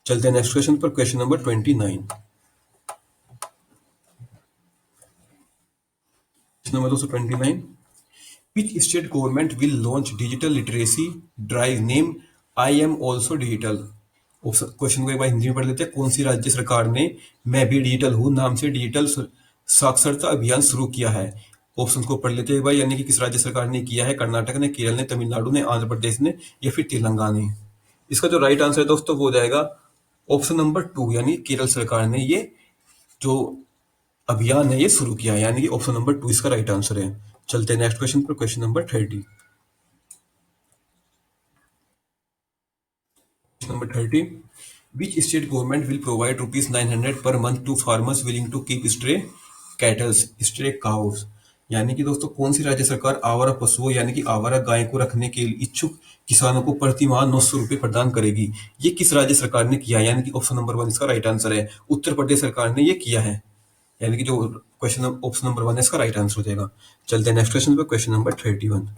चलते हैं नेक्स्ट क्वेश्चन पर, question number 29। Number 229। Which state government will launch digital literacy drive name I am also digital? Question को एक बार हिंदी में पढ़ लेते हैं। कौन सी राज्य सरकार ने मैं भी डिजिटल हूं नाम से डिजिटल साक्षरता अभियान शुरू किया है? ऑप्शन को पढ़ लेते हैं भाई, यानी कि किस राज्य सरकार ने किया है? कर्नाटक ने, केरल ने, तमिलनाडु ने, आंध्र प्रदेश ने या फिर तेलंगाना ने। इसका जो राइट आंसर है दोस्तों वो हो जाएगा ऑप्शन नंबर 2, यानी केरल सरकार ने ये जो अभियान है ये शुरू किया है, यानी कि ऑप्शन नंबर 2 इसका राइट आंसर है। चलते हैं नेक्स्ट क्वेश्चन पर, question number 30। Number 30. Which state government will provide rupees 900 per month to farmers willing to keep stray cattle, stray cows? यानी कि दोस्तों कौन सी राज्य सरकार आवारा पशुओं यानी कि आवारा गाय को रखने के इच्छुक किसानों को प्रति माह 900 रुपए प्रदान करेगी? ये किस राज्य सरकार ने किया है? यानी कि ऑप्शन नंबर 1 इसका राइट आंसर है। उत्तर प्रदेश सरकार ने ये किया है, यानी कि जो क्वेश्चन ऑप्शन नंबर 1 है इसका राइट आंसर हो जाएगा। चलते हैं नेक्स्ट क्वेश्चन पे, question number 31।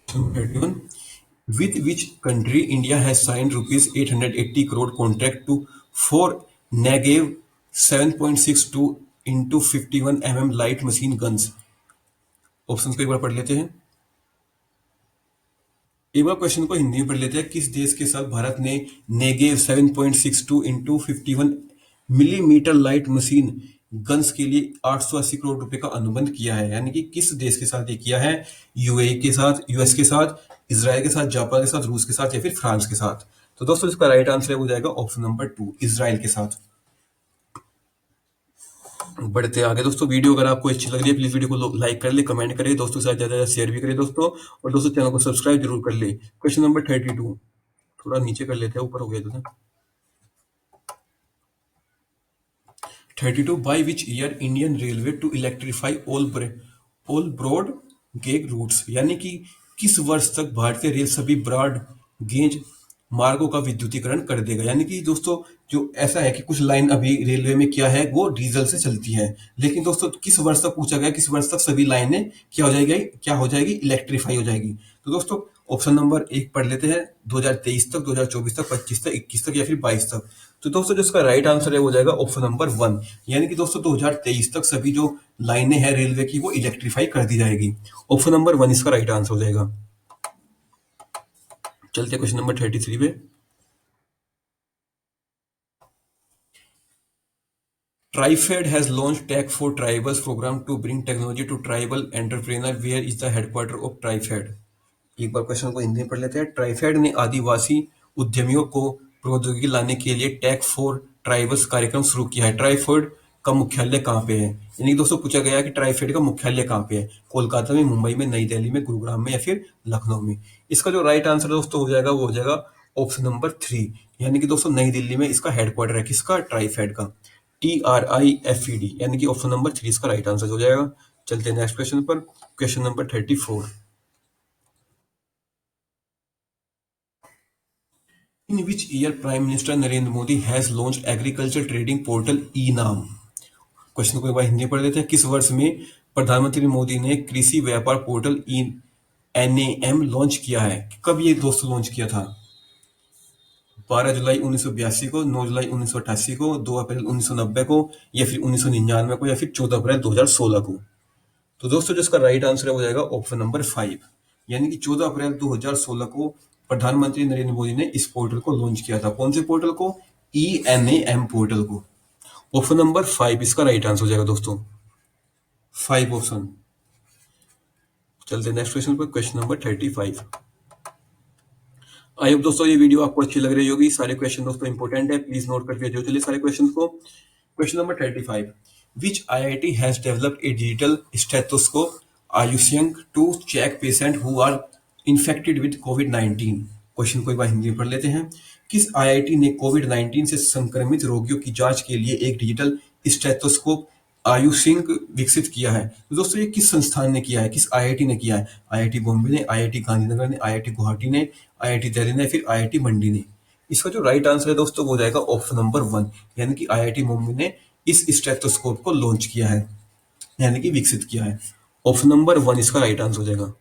31. With which country India has signed rupees 880 crore contract to for Negev 7.62 into 51 light machine guns? Option को एक बार पढ़ लेते हैं। एक बार क्वेश्चन को हिंदी में पढ़ लेते हैं। किस देश के साथ भारत ने Negev 7.62 into 51 millimetre light machine guns के लिए 880 करोड़ रुपए का अनुबंध किया है? यानी कि किस देश के साथ ये किया है? यूएई के साथ, यूएस के साथ, इजराइल के साथ, जापान के साथ, रूस के साथ या फिर फ्रांस के साथ? तो दोस्तों इसका राइट आंसर हो जाएगा ऑप्शन नंबर 2, इजराइल के साथ। बढ़ते आगे दोस्तों, वीडियो अगर आपको अच्छी लग रही है प्लीज वीडियो को लाइक कर ले, कमेंट करें, दोस्तों के साथ ज्यादा शेयर भी करें दोस्तों, और दोस्तों चैनल को सब्सक्राइब जरूर कर ले। क्वेश्चन नंबर 32, थोड़ा नीचे कर लेते हैं, ऊपर हो गया था। 32. By which year Indian Railway to electrify all broad gauge routes? यानी कि किस वर्ष तक भारतीय रेल सभी ब्रॉड गेज मार्गों का विद्युतीकरण कर देगा? यानी कि दोस्तों जो ऐसा है कि कुछ लाइन अभी रेलवे में क्या है वो डीजल से चलती है, लेकिन दोस्तों किस वर्ष तक पूछा गया, किस वर्ष तक सभी लाइनें क्या हो जाएगी, इलेक्ट्रीफाई हो जाएगी? तो दोस्तों ऑप्शन नंबर 1 पढ़ लेते हैं, 2023 तक, 2024 तक, 25 तक, 21 तक या फिर 22 तक। तो दोस्तों जो इसका राइट आंसर है वो जाएगा ऑप्शन नंबर 1, यानी कि दोस्तों 2023 तक सभी जो लाइनें हैं रेलवे की वो इलेक्ट्रीफाई कर दी जाएगी। ऑप्शन नंबर 1 इसका राइट आंसर हो जाएगा। चलते क्वेश्चन नंबर 33 पे। TriFed has launched Tech for Tribals program to bring technology to tribal entrepreneur. Where is the headquarter of TriFed? एक बार क्वेश्चन को हिंदी में पढ़ लेते हैं। ट्राइफेड ने आदिवासी उद्यमियों को प्रौद्योगिकी लाने के लिए टेक फॉर ट्राइबल्स कार्यक्रम शुरू किया है। ट्राइफेड का मुख्यालय कहाँ पे है? यानी दोस्तों पूछा गया है कि ट्राइफेड का मुख्यालय कहाँ पे है? कोलकाता में, मुंबई में, नई दिल्ली में, गुरुग्राम में या फिर लखनऊ में? इसका जो राइट आंसर दोस्तों हो जाएगा वो हो जाएगा ऑप्शन नंबर 3, यानी कि दोस्तों नई दिल्ली में इसका हेडक्वार्टर है। किसका? ट्राइफेड का, TRIFED, यानी कि ऑप्शन नंबर 3 इसका राइट आंसर हो जाएगा। चलते हैं नेक्स्ट क्वेश्चन पर, question number 34। In which year Prime Minister Narendra Modi has launched Agriculture Trading Portal e-नाम? क्वेश्चन को एक बार हिंदी में पढ़ लेते हैं। किस वर्ष में प्रधानमंत्री मोदी ने कृषि व्यापार पोर्टल NAM लॉन्च किया है? कब ये दोस्तों लॉन्च किया था? 12 जुलाई 1982 को, 9 जुलाई 1988 को, 2 अप्रैल 1990 को या फिर 1999 को या फिर 14 अप्रैल 2016 को? तो दोस्तों जिसका राइट आंसर हो जाएगा ऑप्शन नंबर 5, यानी कि 14 अप्रैल 2016 को प्रधानमंत्री नरेंद्र मोदी ने इस पोर्टल को लॉन्च किया था। कौन से पोर्टल को? ENAM पोर्टल को। ऑप्शन नंबर 5 इसका राइट आंसर हो जाएगा दोस्तों, 5 ऑप्शन। चलते नेक्स्ट क्वेश्चन पर, क्वेश्चन नंबर 35। आई होप दोस्तों ये वीडियो आपको अच्छी लग रही होगी। सारे क्वेश्चन दोस्तों इंपॉर्टेंट है, प्लीज नोट करके जो चलिए सारे क्वेश्चन को। Question number 35। Which IIT has developed a digital stethoscope Ayushang to check patient who are infected with COVID-19? Question को एक बार हिंदी में पढ़ लेते हैं। किस आईआईटी ने कोविड-19 से संक्रमित रोगियों की जांच के लिए एक डिजिटल स्टेथोस्कोप आयुषिंक विकसित किया है? तो दोस्तों ये किस संस्थान ने किया है, किस आईआईटी ने किया है? आईआईटी बॉम्बे ने, आईआईटी गांधीनगर ने, आईआईटी गुवाहाटी ने, आईआईटी दिल्ली ने, फिर आईआईटी मंडी ने? इसका जो राइट आंसर है दोस्तों वो हो जाएगा ऑप्शन नंबर 1, यानी कि आईआईटी बॉम्बे ने इस स्टेथोस्कोप को लॉन्च किया है, यानी कि विकसित किया है। ऑप्शन नंबर 1 इसका राइट आंसर हो जाएगा।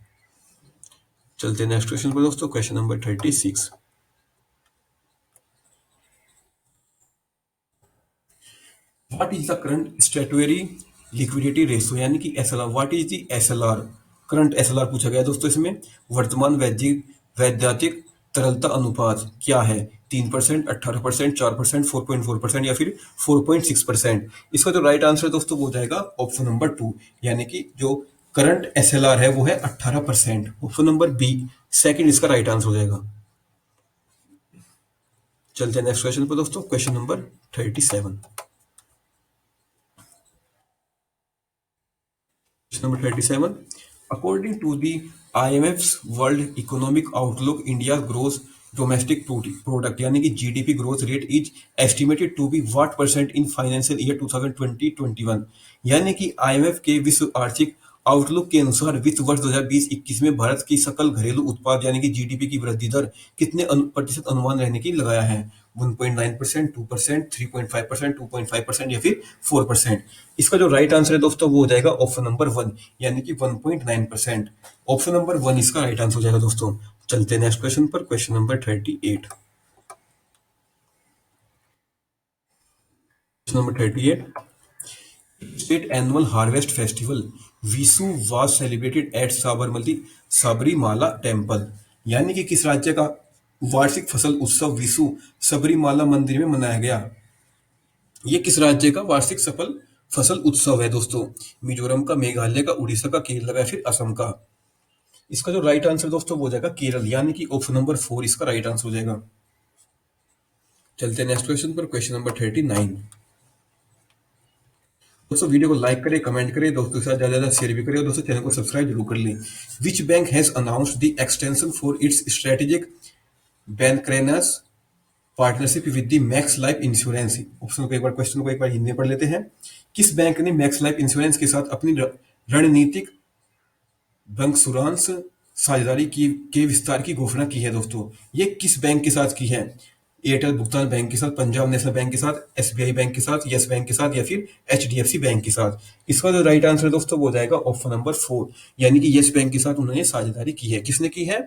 चलते हैं नेक्स्ट क्वेश्चन पर दोस्तों, question number 36। What is the current statutory liquidity ratio, यानी कि SLR? What is the SLR? Current SLR पूछा गया दोस्तों इसमें। वर्तमान वैद्यातिक तरलता अनुपात क्या है? 3%, 18%, 4%, 4.4% या फिर 4.6%। इसका जो राइट आंसर है दोस्तों वो हो जाएगा ऑप्शन नंबर 2, यानी कि जो करंट एसएलआर है वो है 18%। ऑप्शन नंबर बी सेकंड इसका राइट आंसर हो जाएगा। चलते हैं नेक्स्ट क्वेश्चन पर दोस्तों, question number 37। Number 37. According to the IMF's World Economic Outlook, India's gross domestic product यानी कि GDP growth rate is estimated to be what percent in financial year 2020-21। यानी कि IMF के विश्व आर्थिक आउटलुक के अनुसार वित्त वर्ष 2020-21 में भारत की सकल घरेलू उत्पाद यानी कि जीडीपी की वृद्धि दर कितने प्रतिशत अनुमान रहने की लगाया है? 1.9%, 2%, 3.5%, 2.5% या फिर 4%। इसका जो राइट आंसर है दोस्तों वो हो जाएगा ऑप्शन नंबर 1, यानी कि 1.9%। ऑप्शन नंबर 1 इसका राइट आंसर हो जाएगा दोस्तों। चलते हैं नेक्स्ट क्वेश्चन पर, question number 38। Question number 38। State annual harvest festival Vishu was celebrated at Sabarmati Sabarimala temple. यानी कि किस राज्य का वार्षिक फसल उत्सव विशु सबरीमाला मंदिर में मनाया गया? ये किस राज्य का वार्षिक सफल फसल उत्सव है दोस्तों? मिजोरम का, मेघालय का, उड़ीसा का, केरल का या फिर असम का? इसका जो राइट आंसर दोस्तों वो हो जाएगा केरल, यानी कि ऑप्शन नंबर 4 इसका राइट आंसर हो जाएगा। चलते हैं नेक्स्ट क्वेश्चन पर, क्वेश्चन नंबर 39। दोस्तों वीडियो को लाइक करें, कमेंट करें, दोस्तों के साथ ज्यादा ज्यादा शेयर भी करें और दोस्तों चैनल को सब्सक्राइब जरूर कर लें। Which bank has announced the extension for its strategic bancassurance partnership with the Max Life Insurance? Option को एक बार, क्वेश्चन को एक बार हिंदी में पढ़ लेते हैं। किस बैंक ने मैक्स लाइफ इंश्योरेंस के साथ अपनी रणनीतिक बैंकसुरांस साझेदारी की के विस्तार की घोषणा की है दोस्तों? ये किस बैंक के साथ की है? एयरटेल भुगतान बैंक के साथ, पंजाब नेशनल बैंक के साथ, एसबीआई बैंक के साथ, यस बैंक के साथ या फिर एचडीएफसी बैंक के साथ? इसका जो राइट आंसर है दोस्तों वो हो जाएगा ऑप्शन नंबर 4, यानी कि यस बैंक के साथ उन्होंने साझेदारी की है। किसने की है?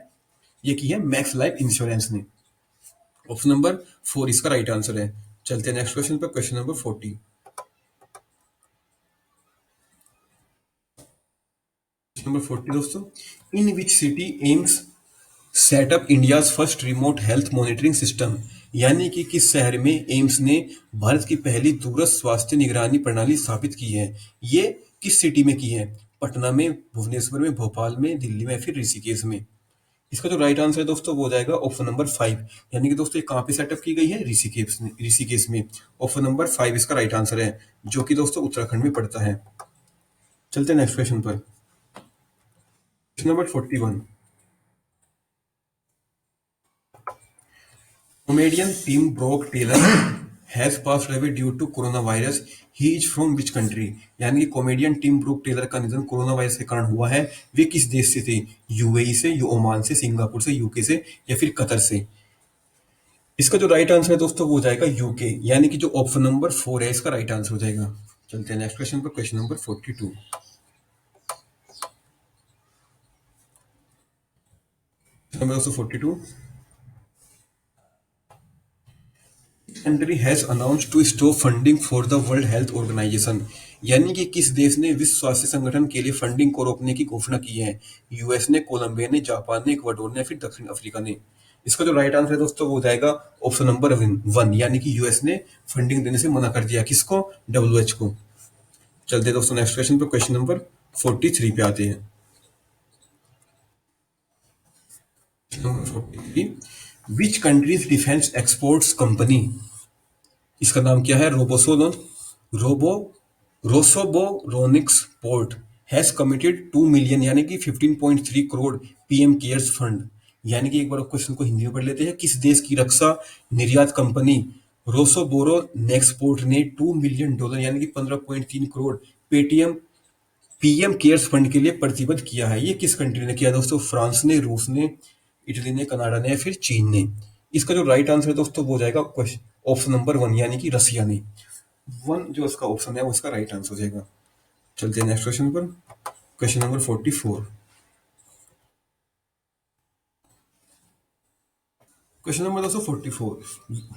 ये की है मैक्स लाइफ इंश्योरेंस ने। ऑप्शन नंबर 4 इसका राइट आंसर है। चलते हैं नेक्स्ट क्वेश्चन पर, क्वेश्चन नंबर 40। नंबर 40 दोस्तों, in which city AIIMS set up India's first remote health monitoring system? यानी कि किस शहर में एम्स ने भारत की पहली दूरस्थ स्वास्थ्य निगरानी प्रणाली स्थापित की है? ये किस सिटी में की है? पटना में, भुवनेश्वर में, भोपाल में, दिल्ली में, फिर ऋषिकेश में? इसका जो राइट आंसर है दोस्तों वो हो जाएगा ऑप्शन नंबर 5, यानी कि दोस्तों ये कहाँ पे सेटअप की गई है? ऋषिकेश में। ऑप्शन नंबर 5 इसका राइट आंसर है, जो कि दोस्तों उत्तराखंड में पड़ता है। चलते हैं नेक्स्ट क्वेश्चन पर, question number 41। Comedian Tim Brock Taylor has passed away due to coronavirus. He is from which country? यानी कि कॉमेडियन टिम ब्रूक टेलर का निधन कोरोना वायरस के कारण हुआ है। वे किस देश से थे? यूएई से, ओमान से, सिंगापुर से, यूके से या फिर कतर से? इसका जो राइट आंसर है दोस्तों वो हो जाएगा यूके, यानी कि जो ऑप्शन नंबर 4 है इसका राइट आंसर हो जाएगा। चलते हैं नेक्स्ट क्वेश्चन पर, क्वेश्चन नंबर 42। नंबर दोस्तों 42। Country has announced to stop funding for the world health organisation? यानी कि किस देश ने विश्व स्वास्थ्य संगठन के लिए फंडिंग को रोकने की घोषणा की है? यूएस ने, कोलंबिया ने, जापान ने, इक्वाडोर ने, फिर दक्षिण अफ्रीका ने? इसका जो राइट आंसर है दोस्तों वो हो जाएगा ऑप्शन नंबर 1, यानी कि यूएस ने फंडिंग देने से मना कर दिया। किसको? डब्ल्यूएच को। चलते हैं दोस्तों नेक्स्ट क्वेश्चन पर, क्वेश्चन नंबर 43 पे आते हैं। Which countries defence exports company? इसका नाम क्या है? Robo Rosoboronexport has committed 2 million यानी कि 15.3 करोड़ पीएम केयर्स फंड। यानी कि एक बार क्वेश्चन को हिंदी में पढ़ लेते हैं। किस देश की रक्षा निर्यात कंपनी रोसोबोरो नेक्सपोर्ट ने $2 मिलियन यानी कि 15.3 crore Paytm PM cares fund के लिए प्रतिबद्ध किया है? ये किस कंट्री ने किया दोस्तों? फ्रांस ने, रूस ने, इटली ने, कनाडा ने या फिर चीन ने? इसका जो राइट आंसर है दोस्तों वो हो जाएगा ऑप्शन नंबर 1, यानी कि रसिया ने। 1 जो इसका ऑप्शन है वो इसका राइट आंसर हो जाएगा। चलते हैं नेक्स्ट क्वेश्चन पर, क्वेश्चन नंबर 44। क्वेश्चन नंबर दोस्तों 44।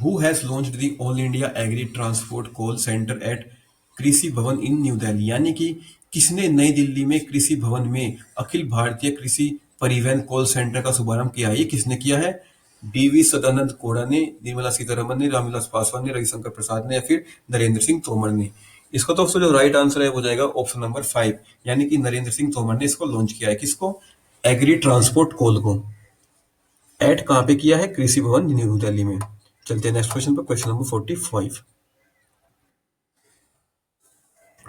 Who has launched the all India agri transport call centre at Krishi Bhavan in new Delhi? यानी कि किसने नई दिल्ली में कृषि भवन में अखिल भारतीय कृषि परिवहन कॉल सेंटर का शुभारंभ किया है? ये किसने किया है? डीवी सदानंद गौड़ा ने, निर्मला सीतारमन ने, रामविलास पासवान ने, रविशंकर प्रसाद ने या फिर नरेंद्र सिंह तोमर ने। इसका दोस्तों जो राइट आंसर है वो जाएगा ऑप्शन नंबर 5, यानी कि नरेंद्र सिंह तोमर ने इसको लॉन्च किया है। किसको? एग्री ट्रांसपोर्ट कॉल को। ऐड कहाँ पे किया है? कृषि भवन न्यू दिल्ली में। चलते हैं नेक्स्ट क्वेश्चन पर, question number 45।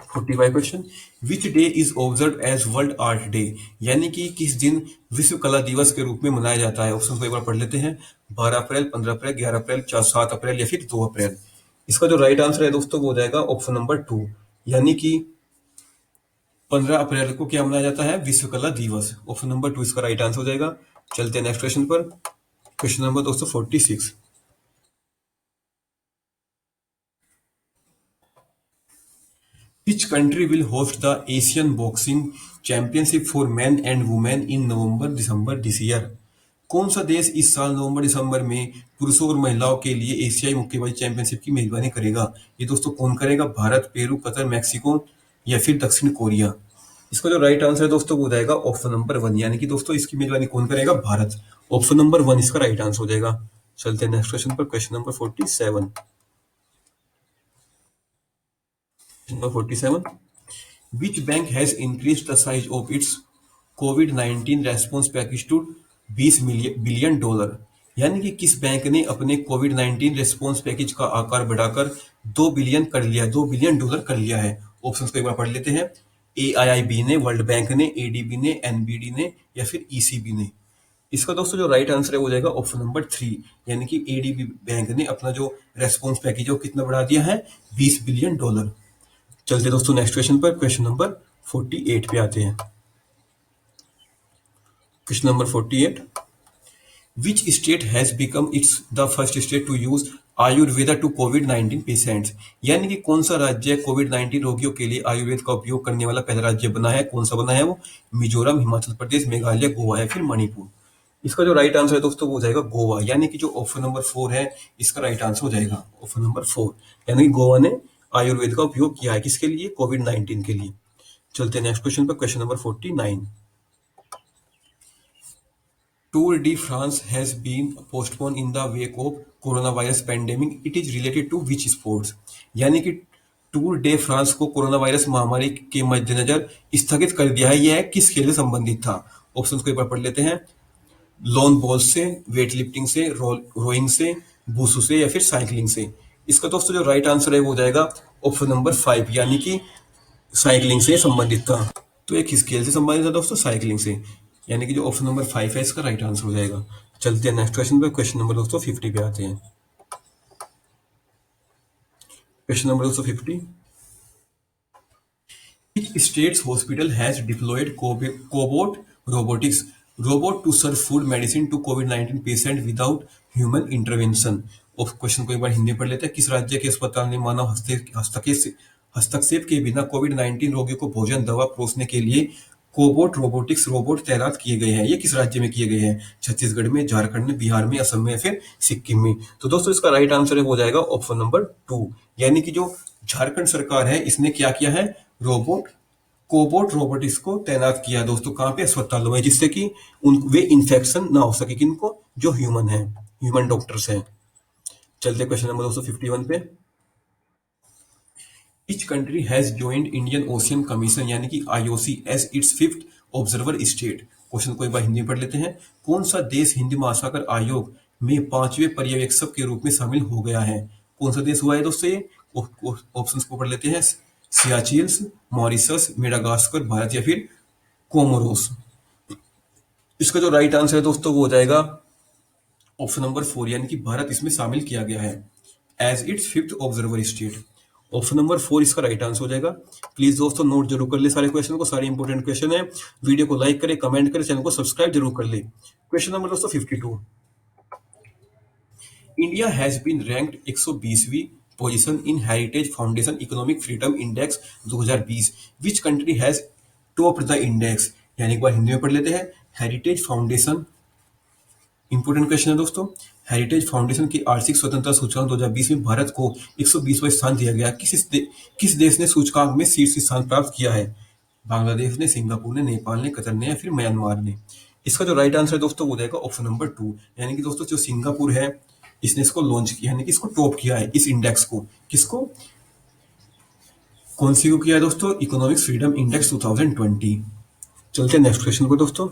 45 question, which day is observe as world art day, यानी कि किस दिन विश्व कला दिवस के रूप में मनाया जाता है। ऑप्शन को एक बार पढ़ लेते हैं। 12 अप्रैल, 15 अप्रैल, 11 अप्रैल, 7 अप्रैल या फिर 2 अप्रैल। इसका जो राइट आंसर है दोस्तों वो हो जाएगा ऑप्शन नंबर 2, यानी कि 15 अप्रैल को क्या मनाया जाता है? विश्व कला दिवस। ऑप्शन नंबर 2 इसका राइट आंसर हो जाएगा। चलते हैं नेक्स्ट क्वेश्चन पर, क्वेश्चन नंबर दोस्तों 46। Which country will host the Asian Boxing Championship for men and women in November December this year? कौन सा देश इस साल नवंबर दिसंबर में पुरुषों और महिलाओं के लिए एशियाई मुक्केबाजी चैंपियनशिप की मेजबानी करेगा? ये दोस्तों कौन करेगा? भारत, पेरू, कतर, मैक्सिको या फिर दक्षिण कोरिया। इसका जो राइट आंसर है दोस्तों वो जाएगा ऑप्शन नंबर 1, यानी कि दोस्तों इसकी मेजबानी कौन करेगा? भारत। ऑप्शन नंबर 1 इसका राइट आंसर हो जाएगा। चलते हैं नेक्स्ट क्वेश्चन पर, question number 47। Number 47, which bank has increased the size of its COVID-19 response package to 20 billion dollar, यानी कि किस बैंक ने अपने कोविड 19 रेस्पॉन्स पैकेज का आकार बढ़ाकर 2 बिलियन कर लिया, 2 बिलियन डॉलर कर लिया है। ऑप्शंस को एक बार पढ़ लेते हैं। AIIB ने, वर्ल्ड बैंक ने, ADB ने, NBD ने या फिर ECB ने। इसका दोस्तों जो राइट आंसर है वो जाएगा ऑप्शन नंबर 3, यानी कि ADB बैंक ने अपना जो रेस्पॉन्स पैकेज है वो कितना बढ़ा दिया है? 20 बिलियन डॉलर। चलते दोस्तों नेक्स्ट क्वेश्चन पर, क्वेश्चन नंबर 48 पे आते हैं। Question number 48, which state has become its the first state to use Ayurveda to कोविड-19 पेशेंट्स, यानी कि कौन सा राज्य कोविड-19 रोगियों के लिए आयुर्वेद का उपयोग करने वाला पहला राज्य बना है? कौन सा बना है वो? मिजोरम, हिमाचल प्रदेश, मेघालय, गोवा या फिर मणिपुर। इसका जो राइट आंसर है दोस्तों वो हो जाएगा गोवा, यानी कि जो ऑप्शन नंबर 4 है इसका राइट आंसर हो जाएगा ऑप्शन नंबर 4, यानी कि गोवा ने आयुर्वेद का उपयोग किया है। किसके लिए? कोविड-19 के लिए। चलते हैं नेक्स्ट क्वेश्चन पर, question number 49। Tour de France has been postpone in the wake of corona virus pandemic, it is related to which sports, यानी कि टूर डे फ्रांस को कोरोना वायरस महामारी के मद्देनजर स्थगित कर दिया है। यह किस खेल से संबंधित था? ऑप्शन को एक बार पढ़ लेते हैं। लॉन बॉल्स से, वेट लिफ्टिंग से, रोइंग से, वुशु से या फिर साइकिलिंग से। इसका दोस्तों जो राइट आंसर है वो जाएगा ऑप्शन नंबर 5, यानी कि साइकिलिंग से संबंधित था। तो एक किस खेल से संबंधित था दोस्तों? साइकिलिंग से, यानी कि जो ऑप्शन नंबर 5 है इसका राइट आंसर हो जाएगा। चलते हैं नेक्स्ट क्वेश्चन पे, क्वेश्चन नंबर दोस्तों 50 पे आते हैं। क्वेश्चन नंबर दोस्तों 50, which state's hospital has deployed cobot robotics robot to serve food medicine to COVID-19 patient without human intervention? और क्वेश्चन को एक बार हिंदी में पढ़ लेते हैं। किस राज्य के अस्पताल ने मानव हस्तक्षेप के बिना कोविड-19 रोगियों को भोजन दवा परोसने के लिए कोबोट रोबोटिक्स रोबोट तैनात किए गए हैं? ये किस राज्य में किए गए हैं? छत्तीसगढ़ में, झारखंड में, बिहार में, असम में या फिर सिक्किम में। तो दोस्तों इसका राइट आंसर है वो जाएगा ऑप्शन नंबर 2, यानी कि जो झारखंड सरकार है इसने क्या किया है? कोबोट रोबोटिक्स को तैनात किया दोस्तों। कहाँ पे? अस्पतालों में, जिससे कि वे इन्फेक्शन ना हो सके किनको? जो ह्यूमन है, ह्यूमन डॉक्टर्स हैं। चलते क्वेश्चन नंबर दोस्तों 51 पे। Each country has joined Indian Ocean Commission, यानी कि IOC as its 5th observer state. Question को एक बार हिंदी में पढ़ लेते हैं। कौन सा देश हिंद महासागर आयोग में 5वें पर्यवेक्षक के रूप में शामिल हो गया है? कौन सा देश हुआ है दोस्तों ये? ऑप्शंस को पढ़ लेते हैं। सियाचिल्स, मॉरिशस, मेडागास्कर, भारत या फिर कोमोरोस। इसका जो राइट आंसर है दोस्तों वो हो जाएगा ऑप्शन नंबर 4, यानी कि भारत इसमें शामिल किया गया है as its 5th observer state. Option number 4 इसका राइट आंसर हो जाएगा। प्लीज दोस्तों नोट जरूर कर ले सारे क्वेश्चन को, सारे इंपॉर्टेंट क्वेश्चन है। वीडियो को लाइक करें, कमेंट करें, चैनल को सब्सक्राइब जरूर कर ले। क्वेश्चन नंबर दोस्तों 52, इंडिया हैज बीन रैंक्ड 120वीं position in Heritage Foundation economic freedom index 2020, which country has topped the index, यानी एक बार हिंदी में पढ़ लेते हैं। हेरिटेज फाउंडेशन, इंपोर्टेंट क्वेश्चन है दोस्तों। हेरिटेज फाउंडेशन की आर्थिक स्वतंत्रता सूचकांक 2020 में भारत को 120वां स्थान दिया गया। किस देश ने सूचकांक में शीर्ष स्थान प्राप्त किया है? बांग्लादेश ने, सिंगापुर ने, नेपाल ने, कतर ने या फिर म्यांमार ने। इसका जो राइट आंसर है दोस्तों वो जाएगा ऑप्शन नंबर 2, यानी कि दोस्तों जो सिंगापुर है इसने इसको लॉन्च किया, यानी कि इसको टॉप किया है इस इंडेक्स को। किसको, कौन सी को किया है दोस्तों, इकोनॉमिक फ्रीडम इंडेक्स 2020। चलते हैं नेक्स्ट क्वेश्चन को दोस्तों।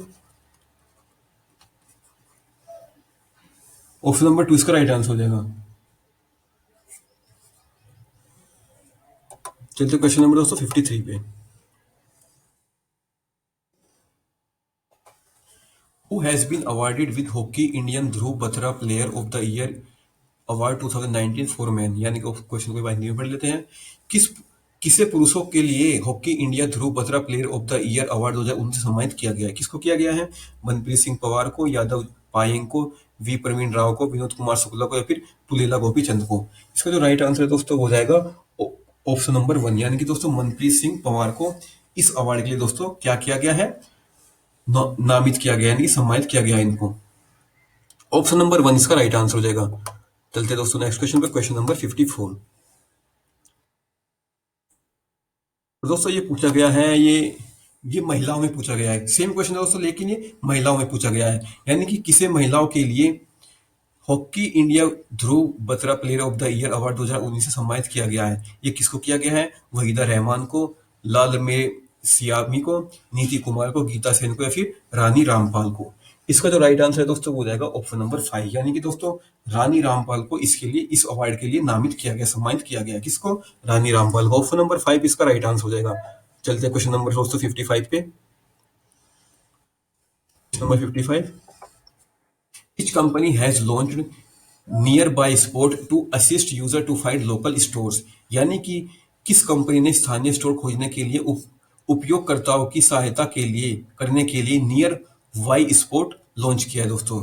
ऑप्शन नंबर 2 इसका राइट आंसर हो जाएगा। चलते क्वेश्चन नंबर दोस्तों 53 पे। Who has been awarded with Hockey Indian Dhruv Batra Player of the Year award 2019 for man, यानी कि क्वेश्चन को हिंदी में पढ़ लेते हैं। किसे पुरुषों के लिए hockey India Dhruv Batra player of the year award 2019 सम्मानित किया गया है? किसको किया गया है? मनप्रीत सिंह पवार को, यादव पायेंग को, वी प्रवीण राव को, विनोद कुमार शुक्ला को, या फिर पुलेला गोपीचंद को? इसका जो राइट आंसर है दोस्तों हो जाएगा ऑप्शन नंबर 1, यानी कि दोस्तों मनप्रीत सिंह पवार को इस अवार्ड के लिए दोस्तों क्या किया गया है, नामित किया गया, यानी कि सम्मानित किया गया है इनको। ऑप्शन नंबर 1 इसका राइट आंसर हो जाएगा। चलते दोस्तों नेक्स्ट क्वेश्चन पे, क्वेश्चन नंबर 54। दोस्तों ये पूछा गया है, ये महिलाओं में पूछा गया है। सेम क्वेश्चन है दोस्तों, लेकिन ये महिलाओं में पूछा गया है, यानी कि किसे महिलाओं के लिए hockey India Dhruv Batra player of the year award 2019 से सम्मानित किया गया है? ये किसको किया गया है? वहीदा रहमान को, लाल मे सियामी को, नीति कुमार को, गीता सेन को, या फिर रानी रामपाल को? इसका जो राइट आंसर है दोस्तों वो जाएगा ऑप्शन नंबर 5, यानी कि दोस्तों रानी रामपाल को इसके लिए, इस अवार्ड के लिए नामित किया गया, सम्मानित किया गया। किसको? रानी रामपाल को। ऑप्शन नंबर 5 इसका राइट आंसर हो जाएगा। चलते हैं क्वेश्चन नंबर दोस्तों 55 पे। Number 55, Which company has launched Nearby Spot to assist user to find local stores? यानी कि किस कंपनी ने स्थानीय स्टोर खोजने के लिए उपयोगकर्ताओं की सहायता के लिए करने के लिए नियर वाई स्पॉट लॉन्च किया है दोस्तों?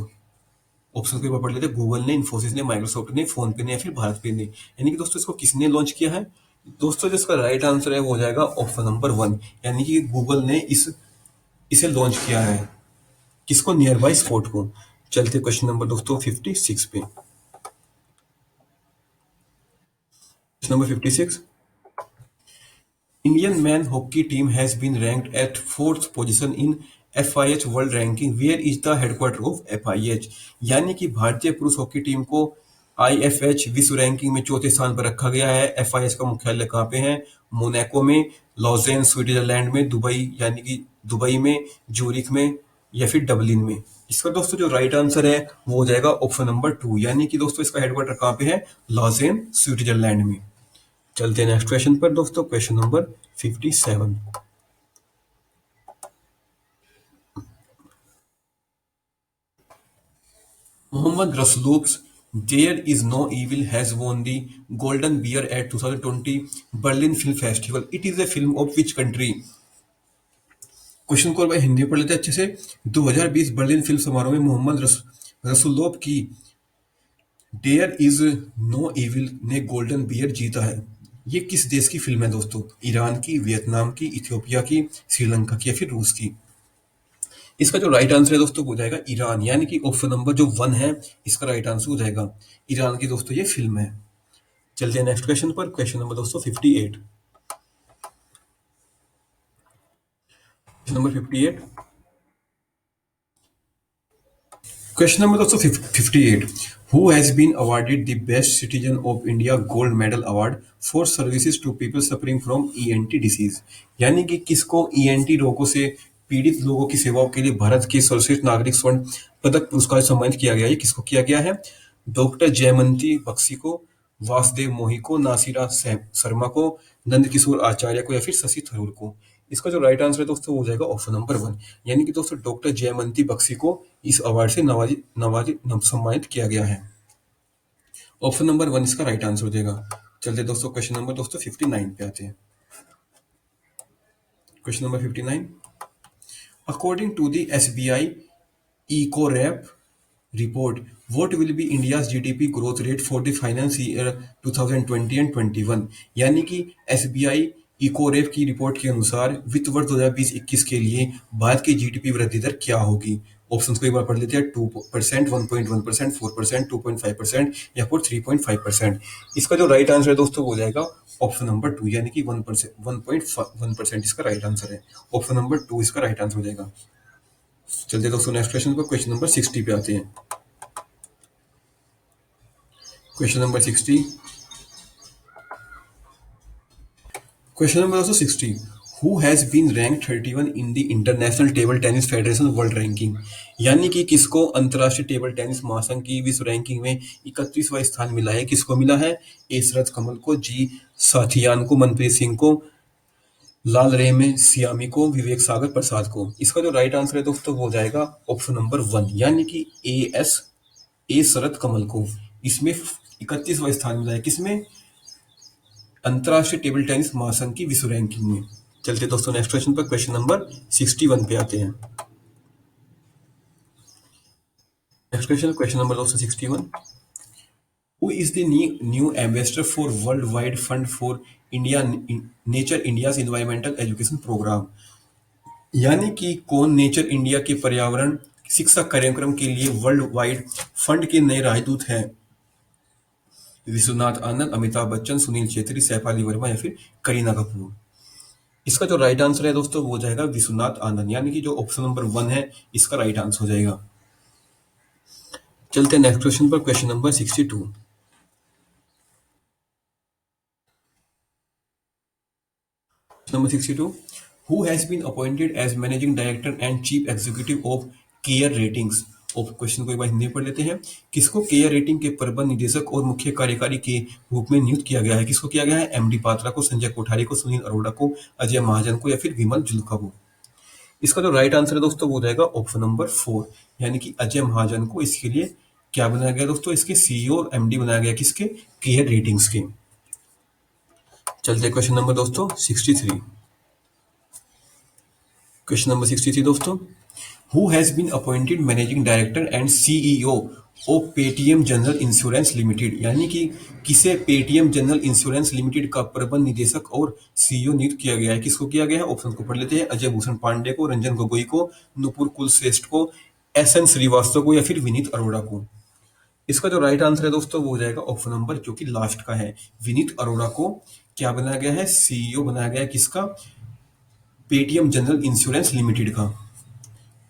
ऑप्शन को पढ़ लेते हैं। गूगल ने, इन्फोसिस ने, माइक्रोसॉफ्ट ने, फोन पे ने, या फिर भारत पे ने? यानी कि दोस्तों इसको किसने लॉन्च किया है? दोस्तों जिसका राइट आंसर है वो हो जाएगा ऑप्शन नंबर 1, यानी कि गूगल ने इसे लॉन्च किया है। किसको? नियर बाय स्पॉट को। चलते क्वेश्चन नंबर दोस्तों 56 पे। Question number 56, Indian men hockey team has been ranked at 4th position in FIH world ranking. Where is the headquarter of FIH? यानी कि भारतीय पुरुष हॉकी टीम को IFH विश्व रैंकिंग में चौथे स्थान पर रखा गया है। FIH का मुख्यालय कहाँ पे है? मोनाको में, लॉजेन स्विट्जरलैंड में, दुबई यानी कि दुबई में, ज्यूरिख में, या फिर डबलिन में? इसका दोस्तों जो राइट आंसर है वो हो जाएगा ऑप्शन नंबर 2, यानी कि दोस्तों इसका हेडक्वार्टर कहाँ पे है? लॉजेन स्विट्जरलैंड में। चलते हैं नेक्स्ट क्वेश्चन पर दोस्तों, question number 57। Mohammad Rasoulof's there is no evil has won the golden bear at 2020 Berlin film festival. It is a film of which country? Question को भाई हिंदी में पढ़ लेते हैं अच्छे से। 2020 बर्लिन फिल्म समारोह में मोहम्मद रसूलुब की डेयर इज नो इविल ने गोल्डन बियर जीता है। ये किस देश की फिल्म है दोस्तों? ईरान की, वियतनाम की, इथियोपिया की, श्रीलंका की, या फिर रूस की? इसका जो राइट आंसर है दोस्तों हो जाएगा ईरान, यानी कि ऑप्शन नंबर जो 1 है इसका राइट आंसर हो जाएगा। ईरान की दोस्तों ये फिल्म है। चलते हैं नेक्स्ट क्वेश्चन पर, क्वेश्चन नंबर दोस्तों 58। क्वेश्चन नंबर 58, क्वेश्चन नंबर दोस्तों 58, who has been awarded the best citizen of India gold medal award for services to people suffering from ENT disease? यानी कि किसको ENT रोगों से पीड़ित लोगों की सेवाओं के लिए भारत के सर्वश्रेष्ठ नागरिक स्वर्ण पदक पुरस्कार सम्मानित किया गया है? किसको किया गया है? डॉक्टर जयमंती बख्शी को, वासुदेव मोही को, नासिरा शर्मा को, नंद किशोर आचार्य को, या फिर शशि थरूर को? इसका जो राइट आंसर है दोस्तों वो हो जाएगा ऑप्शन नंबर 1, यानी कि दोस्तों डॉक्टर जयमंती बख्शी को इस अवार्ड से सम्मानित किया गया है। ऑप्शन नंबर 1 इसका राइट आंसर हो जाएगा। चलते दोस्तों क्वेश्चन नंबर दोस्तों 59 पे आते हैं। Question number 59, according to the SBI EcoRep report, what will be India's GDP growth rate for the finance year 2020 and 21? यानी कि SBI इकोरेप की रिपोर्ट के अनुसार वित्त वर्ष 2020-21 के लिए भारत की जीडीपी वृद्धि दर क्या होगी? ऑप्शंस को एक बार पढ़ लेते हैं। 2%, 1.1%, 4%, 2.5%, या फिर 3.5%? इसका जो राइट आंसर है दोस्तों हो जाएगा ऑप्शन नंबर 2, यानी कि 1%, 1.1% इसका राइट आंसर है। ऑप्शन नंबर 2 इसका राइट आंसर हो जाएगा। चलते दोस्तों नेक्स्ट क्वेश्चन पर, क्वेश्चन नंबर 60 पे आते हैं। क्वेश्चन नंबर 60, क्वेश्चन नंबर दोस्तों 60, who has been rank 31 in the international table tennis federation world ranking. यानी कि किसको अंतरराष्ट्रीय टेबल टेनिस महासंघ की विश्व रैंकिंग में 31वां स्थान मिला है। किसको मिला है? ए शरत कमल को, जी साथियान को, मनप्रीत सिंह को, लाल रेमे सियामी को, विवेक सागर प्रसाद को। इसका जो राइट आंसर है दोस्तों वो हो जाएगा ऑप्शन नंबर 1, यानी कि ए शरत कमल को इसमें 31वां स्थान मिला है। किसमें? अंतरराष्ट्रीय टेबल टेनिस महासंघ की विश्व रैंकिंग में। चलते दोस्तों नेक्स्ट क्वेश्चन पर, क्वेश्चन नंबर 61 पे आते हैं। नेक्स्ट क्वेश्चन, क्वेश्चन नंबर दोस्तों 61, who is the new ambassador for world wide fund for India nature India's environmental education programme. यानी कि कौन नेचर इंडिया के पर्यावरण शिक्षा कार्यक्रम के लिए वर्ल्ड वाइड फंड के नए राजदूत हैं? विश्वनाथ आनंद, अमिताभ बच्चन, सुनील छेत्री, सैफ अली वर्मा या फिर करीना कपूर। इसका जो राइट आंसर है दोस्तों वो हो जाएगा विश्वनाथ आनंद, यानी कि जो ऑप्शन नंबर 1 है इसका राइट आंसर हो जाएगा। चलते हैं नेक्स्ट क्वेश्चन पर, question number 62, number 62, who has been appointed as managing director and chief executive of care ratings. Of question को एक बार हिंदी में पढ़ लेते हैं। किसको केयर रेटिंग के प्रबंध निदेशक और मुख्य कार्यकारी के रूप में नियुक्त किया गया है? किसको किया गया है? एमडी पात्रा को, संजय कोठारी को, सुनील अरोड़ा को, अजय महाजन को या फिर विमल जुल्का को। इसका जो राइट आंसर है दोस्तों वो हो जाएगा ऑप्शन नंबर 4, यानी कि अजय महाजन को इसके लिए क्या बनाया गया दोस्तों? इसके सीईओ और एमडी बनाया गया। किसके? केयर रेटिंग्स के। चलते क्वेश्चन नंबर दोस्तों 63, क्वेश्चन नंबर 63 दोस्तों, who has been appointed managing director and CEO of Paytm general insurance limited. यानी कि किसे पेटीएम जनरल इंश्योरेंस लिमिटेड का प्रबंध निदेशक और सीईओ नियुक्त किया गया है? किसको किया गया है? ऑप्शन को पढ़ लेते हैं। अजय भूषण पांडे को, रंजन गोगोई को, नुपुर कुलश्रेष्ठ को, एसएन श्रीवास्तव को या फिर विनीत अरोड़ा को। इसका जो राइट आंसर है दोस्तों वो हो जाएगा ऑप्शन नंबर जो कि लास्ट का है, विनीत अरोड़ा को क्या बनाया गया है? सीईओ बनाया गया है। किसका? पेटीएम जनरल इंश्योरेंस लिमिटेड का।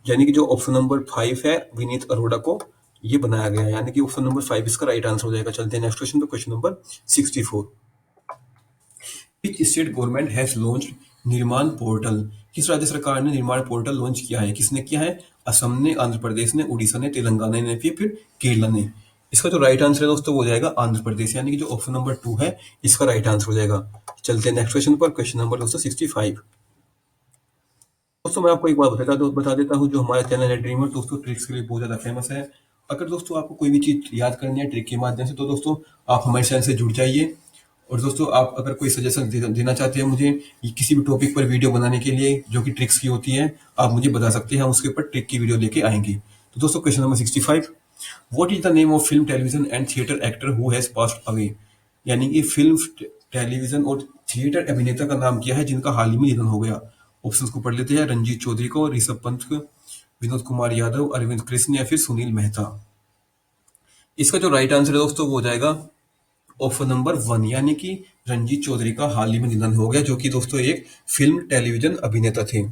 यानी कि जो ऑप्शन नंबर 5 है विनीत अरोड़ा को ये बनाया गया है, यानी कि ऑप्शन नंबर 5 इसका राइट आंसर हो जाएगा। चलते हैं नेक्स्ट क्वेश्चन पे, question number 64, which state government has launched निर्माण पोर्टल। किस राज्य सरकार ने निर्माण पोर्टल लॉन्च किया है? किसने किया है? असम ने, आंध्र प्रदेश ने, उड़ीसा ने, तेलंगाना ने, फिर केरला ने। इसका जो राइट आंसर है दोस्तों वो हो जाएगा आंध्र प्रदेश, यानी कि जो ऑप्शन नंबर 2 है इसका राइट आंसर हो जाएगा। चलते हैं नेक्स्ट क्वेश्चन पर, क्वेश्चन नंबर दोस्तों 65। दोस्तों मैं आपको एक बात बता देता हूँ, जो हमारा चैनल है ड्रीमर दोस्तों ट्रिक्स के लिए बहुत ज़्यादा फेमस है। अगर दोस्तों आपको कोई भी चीज़ याद करनी है ट्रिक के माध्यम से तो दोस्तों आप हमारे चैनल से जुड़ जाइए। और दोस्तों आप अगर कोई सजेशन देना चाहते हैं मुझे किसी भी टॉपिक पर वीडियो बनाने के लिए जो कि ट्रिक्स की होती है, आप मुझे बता सकते हैं, हम उसके ऊपर ट्रिक की वीडियो लेके आएंगे। तो दोस्तों question number 65, what is the name of film, television and theatre actor who has passed away. यानी कि फिल्म, टेलीविजन और थिएटर अभिनेता का नाम क्या है जिनका हाल ही में निधन हो गया? ऑप्शंस को पढ़ लेते हैं। रंजीत चौधरी को, ऋषभ पंत को, विनोद कुमार यादव, अरविंद कृष्ण या फिर सुनील मेहता। इसका जो राइट आंसर है दोस्तों वो हो जाएगा ऑप्शन नंबर 1, यानी कि रंजीत चौधरी का हाल ही में निधन हो गया, जो कि दोस्तों एक फिल्म टेलीविजन अभिनेता थे।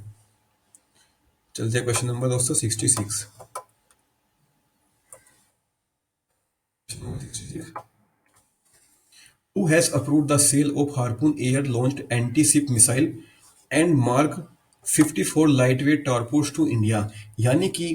चलते हैं क्वेश्चन नंबर दोस्तों 66, who has approved the sale of Harpoon air-launched anti-ship missile and Mark 54 lightweight torpedoes to India। यानी कि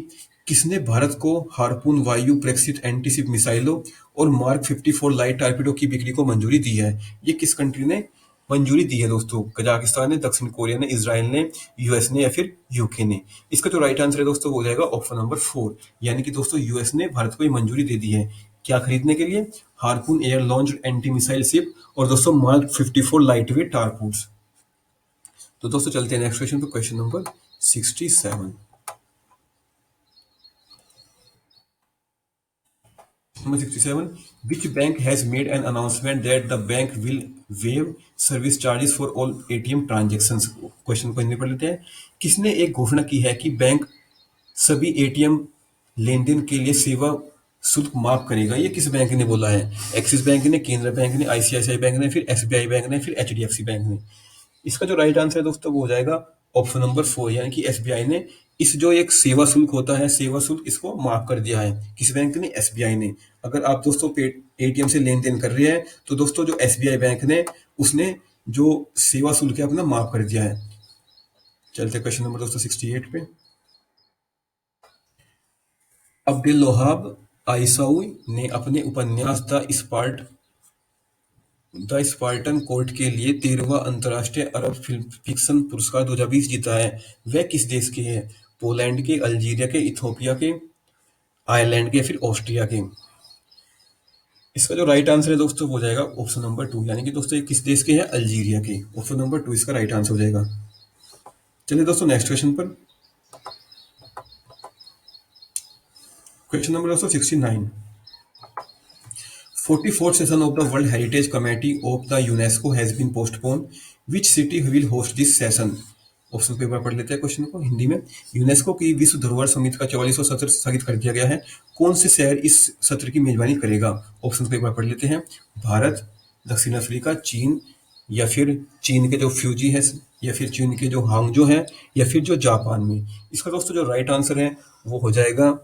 किसने भारत को हार्पून वायु प्रेक्षित एंटी-शिप मिसाइलों और मार्क 54 लाइट टॉर्पेडो की बिक्री को मंजूरी दी है? ये किस कंट्री ने मंजूरी दी है दोस्तों? कजाकिस्तान ने, दक्षिण कोरिया ने, इजराइल ने, यूएस ने या फिर यूके ने। इसका जो राइट आंसर है दोस्तों वो हो जाएगा ऑप्शन नंबर 4, यानी कि दोस्तों यूएस ने भारत को ये मंजूरी दे दी है। क्या खरीदने के लिए? Harpoon air launched anti missile ship और दोस्तों मार्क 54 लाइटवेट टारपूट्स। तो दोस्तों चलते हैं नेक्स्ट क्वेश्चन पे, question number 67, Number 67, which bank has made an announcement that the bank will waive service charges for all ATM transactions। Question को हिंदी पढ़ लेते हैं। किसने एक घोषणा की है कि बैंक सभी एटीएम लेनदेन के लिए सेवा शुल्क माफ करेगा? ये किस बैंक ने बोला है? एक्सिस बैंक ने, केनरा बैंक ने, आईसीआईसीआई बैंक ने, फिर एसबीआई बैंक ने, फिर एचडीएफसी बैंक ने। इसका जो राइट आंसर है दोस्तों वो हो जाएगा ऑप्शन नंबर 4, यानी कि एसबीआई ने इस जो एक सेवा शुल्क होता है, सेवा शुल्क इसको माफ कर दिया है। किस बैंक ने? एसबीआई ने। अगर आप दोस्तों एटीएम से लेन देन कर रहे हैं तो दोस्तों जो एसबीआई बैंक ने उसने जो सेवा शुल्क है अपना माफ कर दिया है। चलते क्वेश्चन नंबर दोस्तों 68 पे। अब्दुल वहाब आइसाउई ने अपने उपन्यास द स्पार्टन कोर्ट के लिए 13वां अंतर्राष्ट्रीय अरब फिल्म फिक्शन पुरस्कार 2020 जीता है। वह किस देश के है? पोलैंड के, अल्जीरिया के, इथोपिया के, आयरलैंड के या फिर ऑस्ट्रिया के? इसका जो राइट आंसर है दोस्तों वो हो जाएगा ऑप्शन नंबर 2, यानी कि दोस्तों ये किस देश के हैं? अल्जीरिया के। ऑप्शन नंबर 2 इसका राइट आंसर हो जाएगा। चलिए दोस्तों नेक्स्ट क्वेश्चन पर। क्वेश्चन नंबर दोस्तों 69। 44th session of the World Heritage Committee of the UNESCO has been postponed. Which city will host this session? Option को एक बार पढ़ लेते हैं क्वेश्चन को हिंदी में। यूनेस्को की विश्व धरोहर समिति का 44वां सत्र स्थगित कर दिया गया है। कौन से शहर इस सत्र की मेजबानी करेगा? ऑप्शन को एक बार पढ़ लेते हैं। भारत, दक्षिण अफ्रीका, चीन, या फिर चीन के जो फ्यूजी है, या फिर चीन के जो हांगजो है, या फिर जो जापान में। इसका दोस्तों जो राइट आंसर है वो हो जाएगा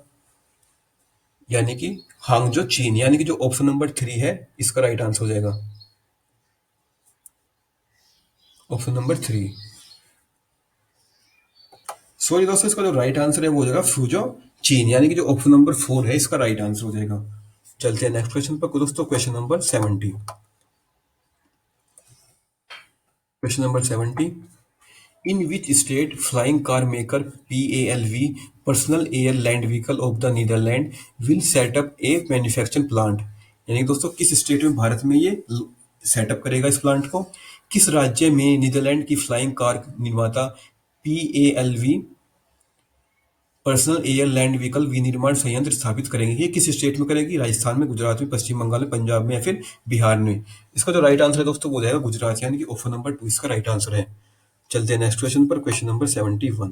यानी कि हांगजो, चीन, यानी कि जो ऑप्शन नंबर 3 है इसका राइट आंसर हो जाएगा। Option number 3। सॉरी दोस्तों, इसका जो राइट आंसर है वो हो जाएगा फ्यूजो, चीन, यानी कि जो ऑप्शन नंबर 4 है इसका राइट आंसर हो जाएगा। चलते हैं नेक्स्ट क्वेश्चन पर दोस्तों। Question number 70। Question number 70। In which state flying car maker PALV Personal Air Land Vehicle of the Netherlands will set up a manufacturing plant? यानी कि दोस्तों किस स्टेट में भारत में ये सेटअप करेगा इस प्लांट को? किस राज्य में नीदरलैंड की फ्लाइंग कार निर्माता PALV personal air land vehicle विनिर्माण संयंत्र स्थापित करेंगे? ये किस स्टेट में करेगी? राजस्थान में, गुजरात में, पश्चिम बंगाल में, पंजाब में या फिर बिहार में? इसका जो राइट आंसर है दोस्तों वो हो जाएगा गुजरात, यानी कि ऑप्शन नंबर 2 इसका राइट आंसर है। चलते हैं नेक्स्ट क्वेश्चन पर। Question number 71।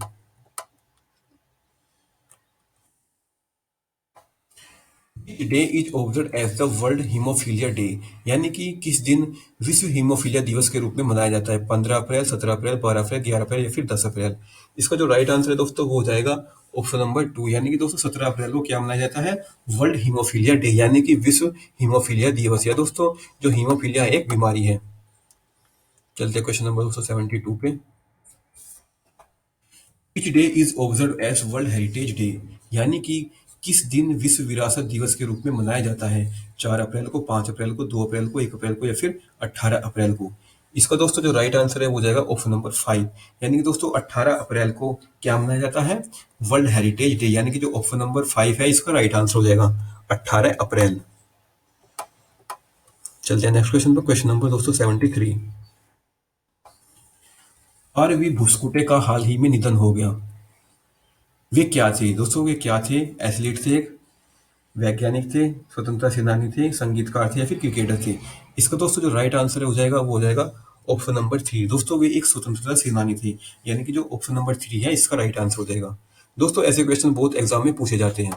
Day is observe as the world haemophilia day, यानी कि किस दिन विश्व हीमोफीलिया दिवस के रूप में मनाया जाता है? 15 अप्रैल, 17 अप्रैल, 12 अप्रैल, 11 अप्रैल या फिर 10 अप्रैल? इसका जो राइट आंसर है दोस्तों वो हो जाएगा ऑप्शन नंबर 2, यानी कि दोस्तों 17 अप्रैल को क्या मनाया जाता है? वर्ल्ड हीमोफीलिया डे, यानी कि विश्व हीमोफीलिया दिवस। या दोस्तों जो हीमोफीलिया एक बीमारी है। चलते क्वेश्चन नंबर 272 पे। Which day is observe as world heritage day, यानी कि किस दिन विश्व विरासत दिवस के रूप में मनाया जाता है? 4 अप्रैल को, 5 अप्रैल को, 2 अप्रैल को, 1 अप्रैल को या फिर 18 अप्रैल को? इसका दोस्तों जो राइट आंसर है वो जाएगा ऑप्शन नंबर 5, यानी कि दोस्तों 18 अप्रैल को क्या मनाया जाता है? वर्ल्ड हेरिटेज डे, यानी कि जो ऑप्शन नंबर 5 है इसका राइट आंसर हो जाएगा 18 अप्रैल। चलते हैं नेक्स्ट क्वेश्चन पर। क्वेश्चन नंबर दोस्तों 73। आर.वी. भुस्कुटे का हाल ही में निधन हो गया। वे क्या थे दोस्तों? वे क्या थे? एथलीट थे, वैज्ञानिक थे, स्वतंत्रता सेनानी थे, संगीतकार थे या फिर क्रिकेटर थे? इसका दोस्तों जो राइट आंसर हो जाएगा वो हो जाएगा ऑप्शन नंबर 3। दोस्तों वे एक स्वतंत्रता सेनानी थे, यानी कि जो ऑप्शन नंबर 3 है इसका राइट आंसर हो जाएगा। दोस्तों ऐसे क्वेश्चन बहुत एग्जाम में पूछे जाते हैं।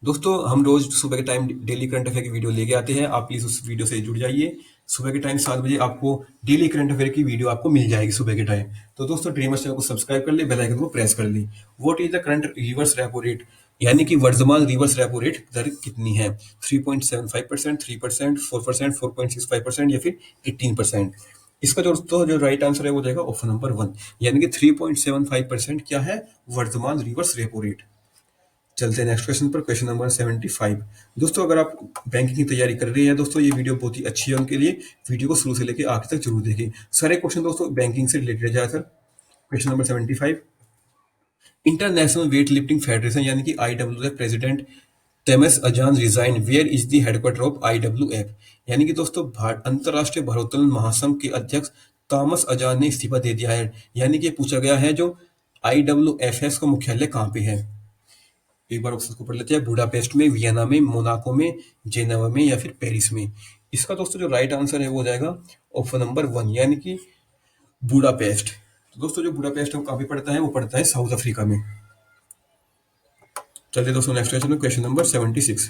दोस्तों हम रोज सुबह के टाइम डेली करंट अफेयर की वीडियो लेके आते हैं, आप प्लीज उस वीडियो से जुड़ जाइए। सुबह के टाइम 7 बजे आपको डेली करंट अफेयर की वीडियो आपको मिल जाएगी सुबह के टाइम। तो दोस्तों ड्रीमर्स चैनल को सब्सक्राइब कर ले, बेल आइकन को प्रेस कर ले। What is the current reverse repo rate, यानी कि वर्तमान रिवर्स रेपो रेट दर कितनी है? 3.75%, 3%, 4%, 4.65% या फिर 18%? इसका जो राइट आंसर है वो जाएगा ऑप्शन नंबर 1, यानी कि 3.75% क्या है? वर्तमान रिवर्स रेपो रेट। चलते हैं नेक्स्ट क्वेश्चन पर। Question number 75। दोस्तों अगर आप बैंकिंग की तैयारी कर रहे हैं दोस्तों, ये वीडियो बहुत ही अच्छी है उनके लिए। वीडियो को शुरू से लेकर आखिर तक जरूर देखें। सारे क्वेश्चन दोस्तों बैंकिंग से रिलेटेड है ज्यादातर। Question number 75। International weight lifting federation यानी कि IWF president Tamas Ajan resign, where is the headquarter of IWF? यानी कि दोस्तों अंतरराष्ट्रीय भारोत्तोलन महासंघ के अध्यक्ष थॉमस अजान ने इस्तीफा दे दिया है। यानी कि पूछा गया है जो IWF का मुख्यालय कहाँ पे है? एक बार ऑप्शन को पढ़ लेते हैं। बुडापेस्ट में, वियना में, मोनाको में, जेनेवा में या फिर पेरिस में? इसका दोस्तों जो राइट आंसर है वो हो जाएगा ऑप्शन नंबर 1, यानी कि बुडापेस्ट। तो दोस्तों जो बुडापेस्ट कहाँ पे पड़ता है? वो पड़ता है साउथ अफ्रीका में। चलिए दोस्तों नेक्स्ट क्वेश्चन है। Question number 76।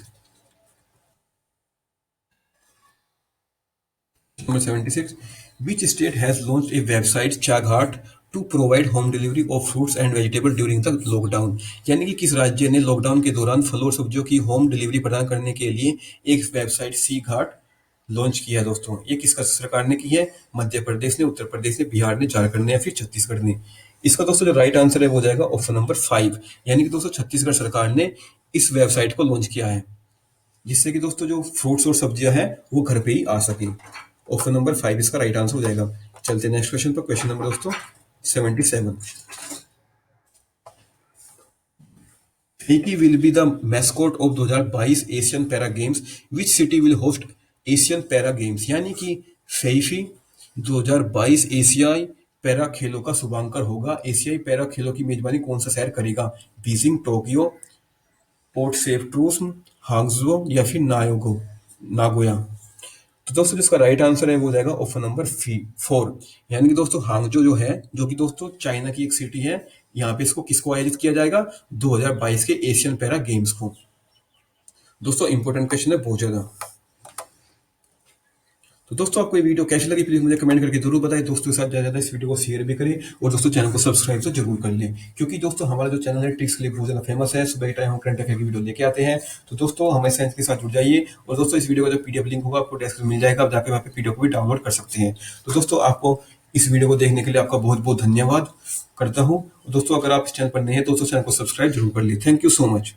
Number 76। Which state has launched a website Chaghat to provide home delivery of fruits and vegetable during the lockdown. यानी कि किस राज्य ने लॉकडाउन के दौरान फलों और सब्जियों की होम डिलीवरी प्रदान करने के लिए एक वेबसाइट सी घाट लॉन्च किया। दोस्तों ये किसका सरकार ने की है? मध्य प्रदेश ने, उत्तर प्रदेश ने, बिहार ने, झारखंड ने या फिर छत्तीसगढ़ ने। इसका दोस्तों जो राइट आंसर है वो जाएगा ऑप्शन नंबर 5, यानी कि दोस्तों छत्तीसगढ़ सरकार ने इस वेबसाइट को लॉन्च किया है, जिससे कि दोस्तों जो फ्रूट्स और सब्जियां हैं वो घर पे ही आ सके। ऑप्शन नंबर 5 इसका राइट आंसर हो जाएगा। चलते नेक्स्ट क्वेश्चन पर। क्वेश्चन नंबर दोस्तों 77। Fiji will be the mascot of 2022 Asian para games. Which city will host Asian para games. यानी कि फीजी 2022 एशियाई पैरा खेलों का शुभांकर होगा। एशियाई पैरा खेलों की मेजबानी कौन सा शहर करेगा? बीजिंग, टोक्यो, पोर्ट सेफ्टूम, हांगजो या फिर नागोया। तो दोस्तों जिसका राइट आंसर है वो जाएगा ऑप्शन नंबर 4, यानी कि दोस्तों हांगजो जो है, जो कि दोस्तों चाइना की एक सिटी है, यहाँ पे इसको किसको आयोजित किया जाएगा? 2022 के एशियन पैरा गेम्स को। दोस्तों इंपॉर्टेंट क्वेश्चन है बहुत ज्यादा। तो दोस्तों आपको ये वीडियो कैसी लगी प्लीज मुझे कमेंट करके जरूर बताएं। दोस्तों के साथ ज्यादा इस वीडियो को शेयर भी करें और दोस्तों चैनल को सब्सक्राइब तो जरूर कर लें, क्योंकि दोस्तों हमारा जो चैनल है ट्रिक्स के लिए बहुत ज्यादा फेमस है। सुबह के टाइम हम करंट अफेयर की वीडियो लेके आते हैं। तो दोस्तों हमारे चैनल के साथ जुड़ जाइए और दोस्तों इस वीडियो का जो पीडीएफ लिंक होगा आपको डिस्क्रिप्शन में मिल जाएगा, आप जाकर वहाँ पे पीडीएफ को भी डाउनलोड कर सकते हैं। तो दोस्तों आपको इस वीडियो को देखने के लिए आपका बहुत बहुत धन्यवाद करता हूँ। दोस्तों अगर आप इस चैनल पर नए हैं तो दोस्तों चैनल को सब्सक्राइब जरूर कर लिए। Thank you so much.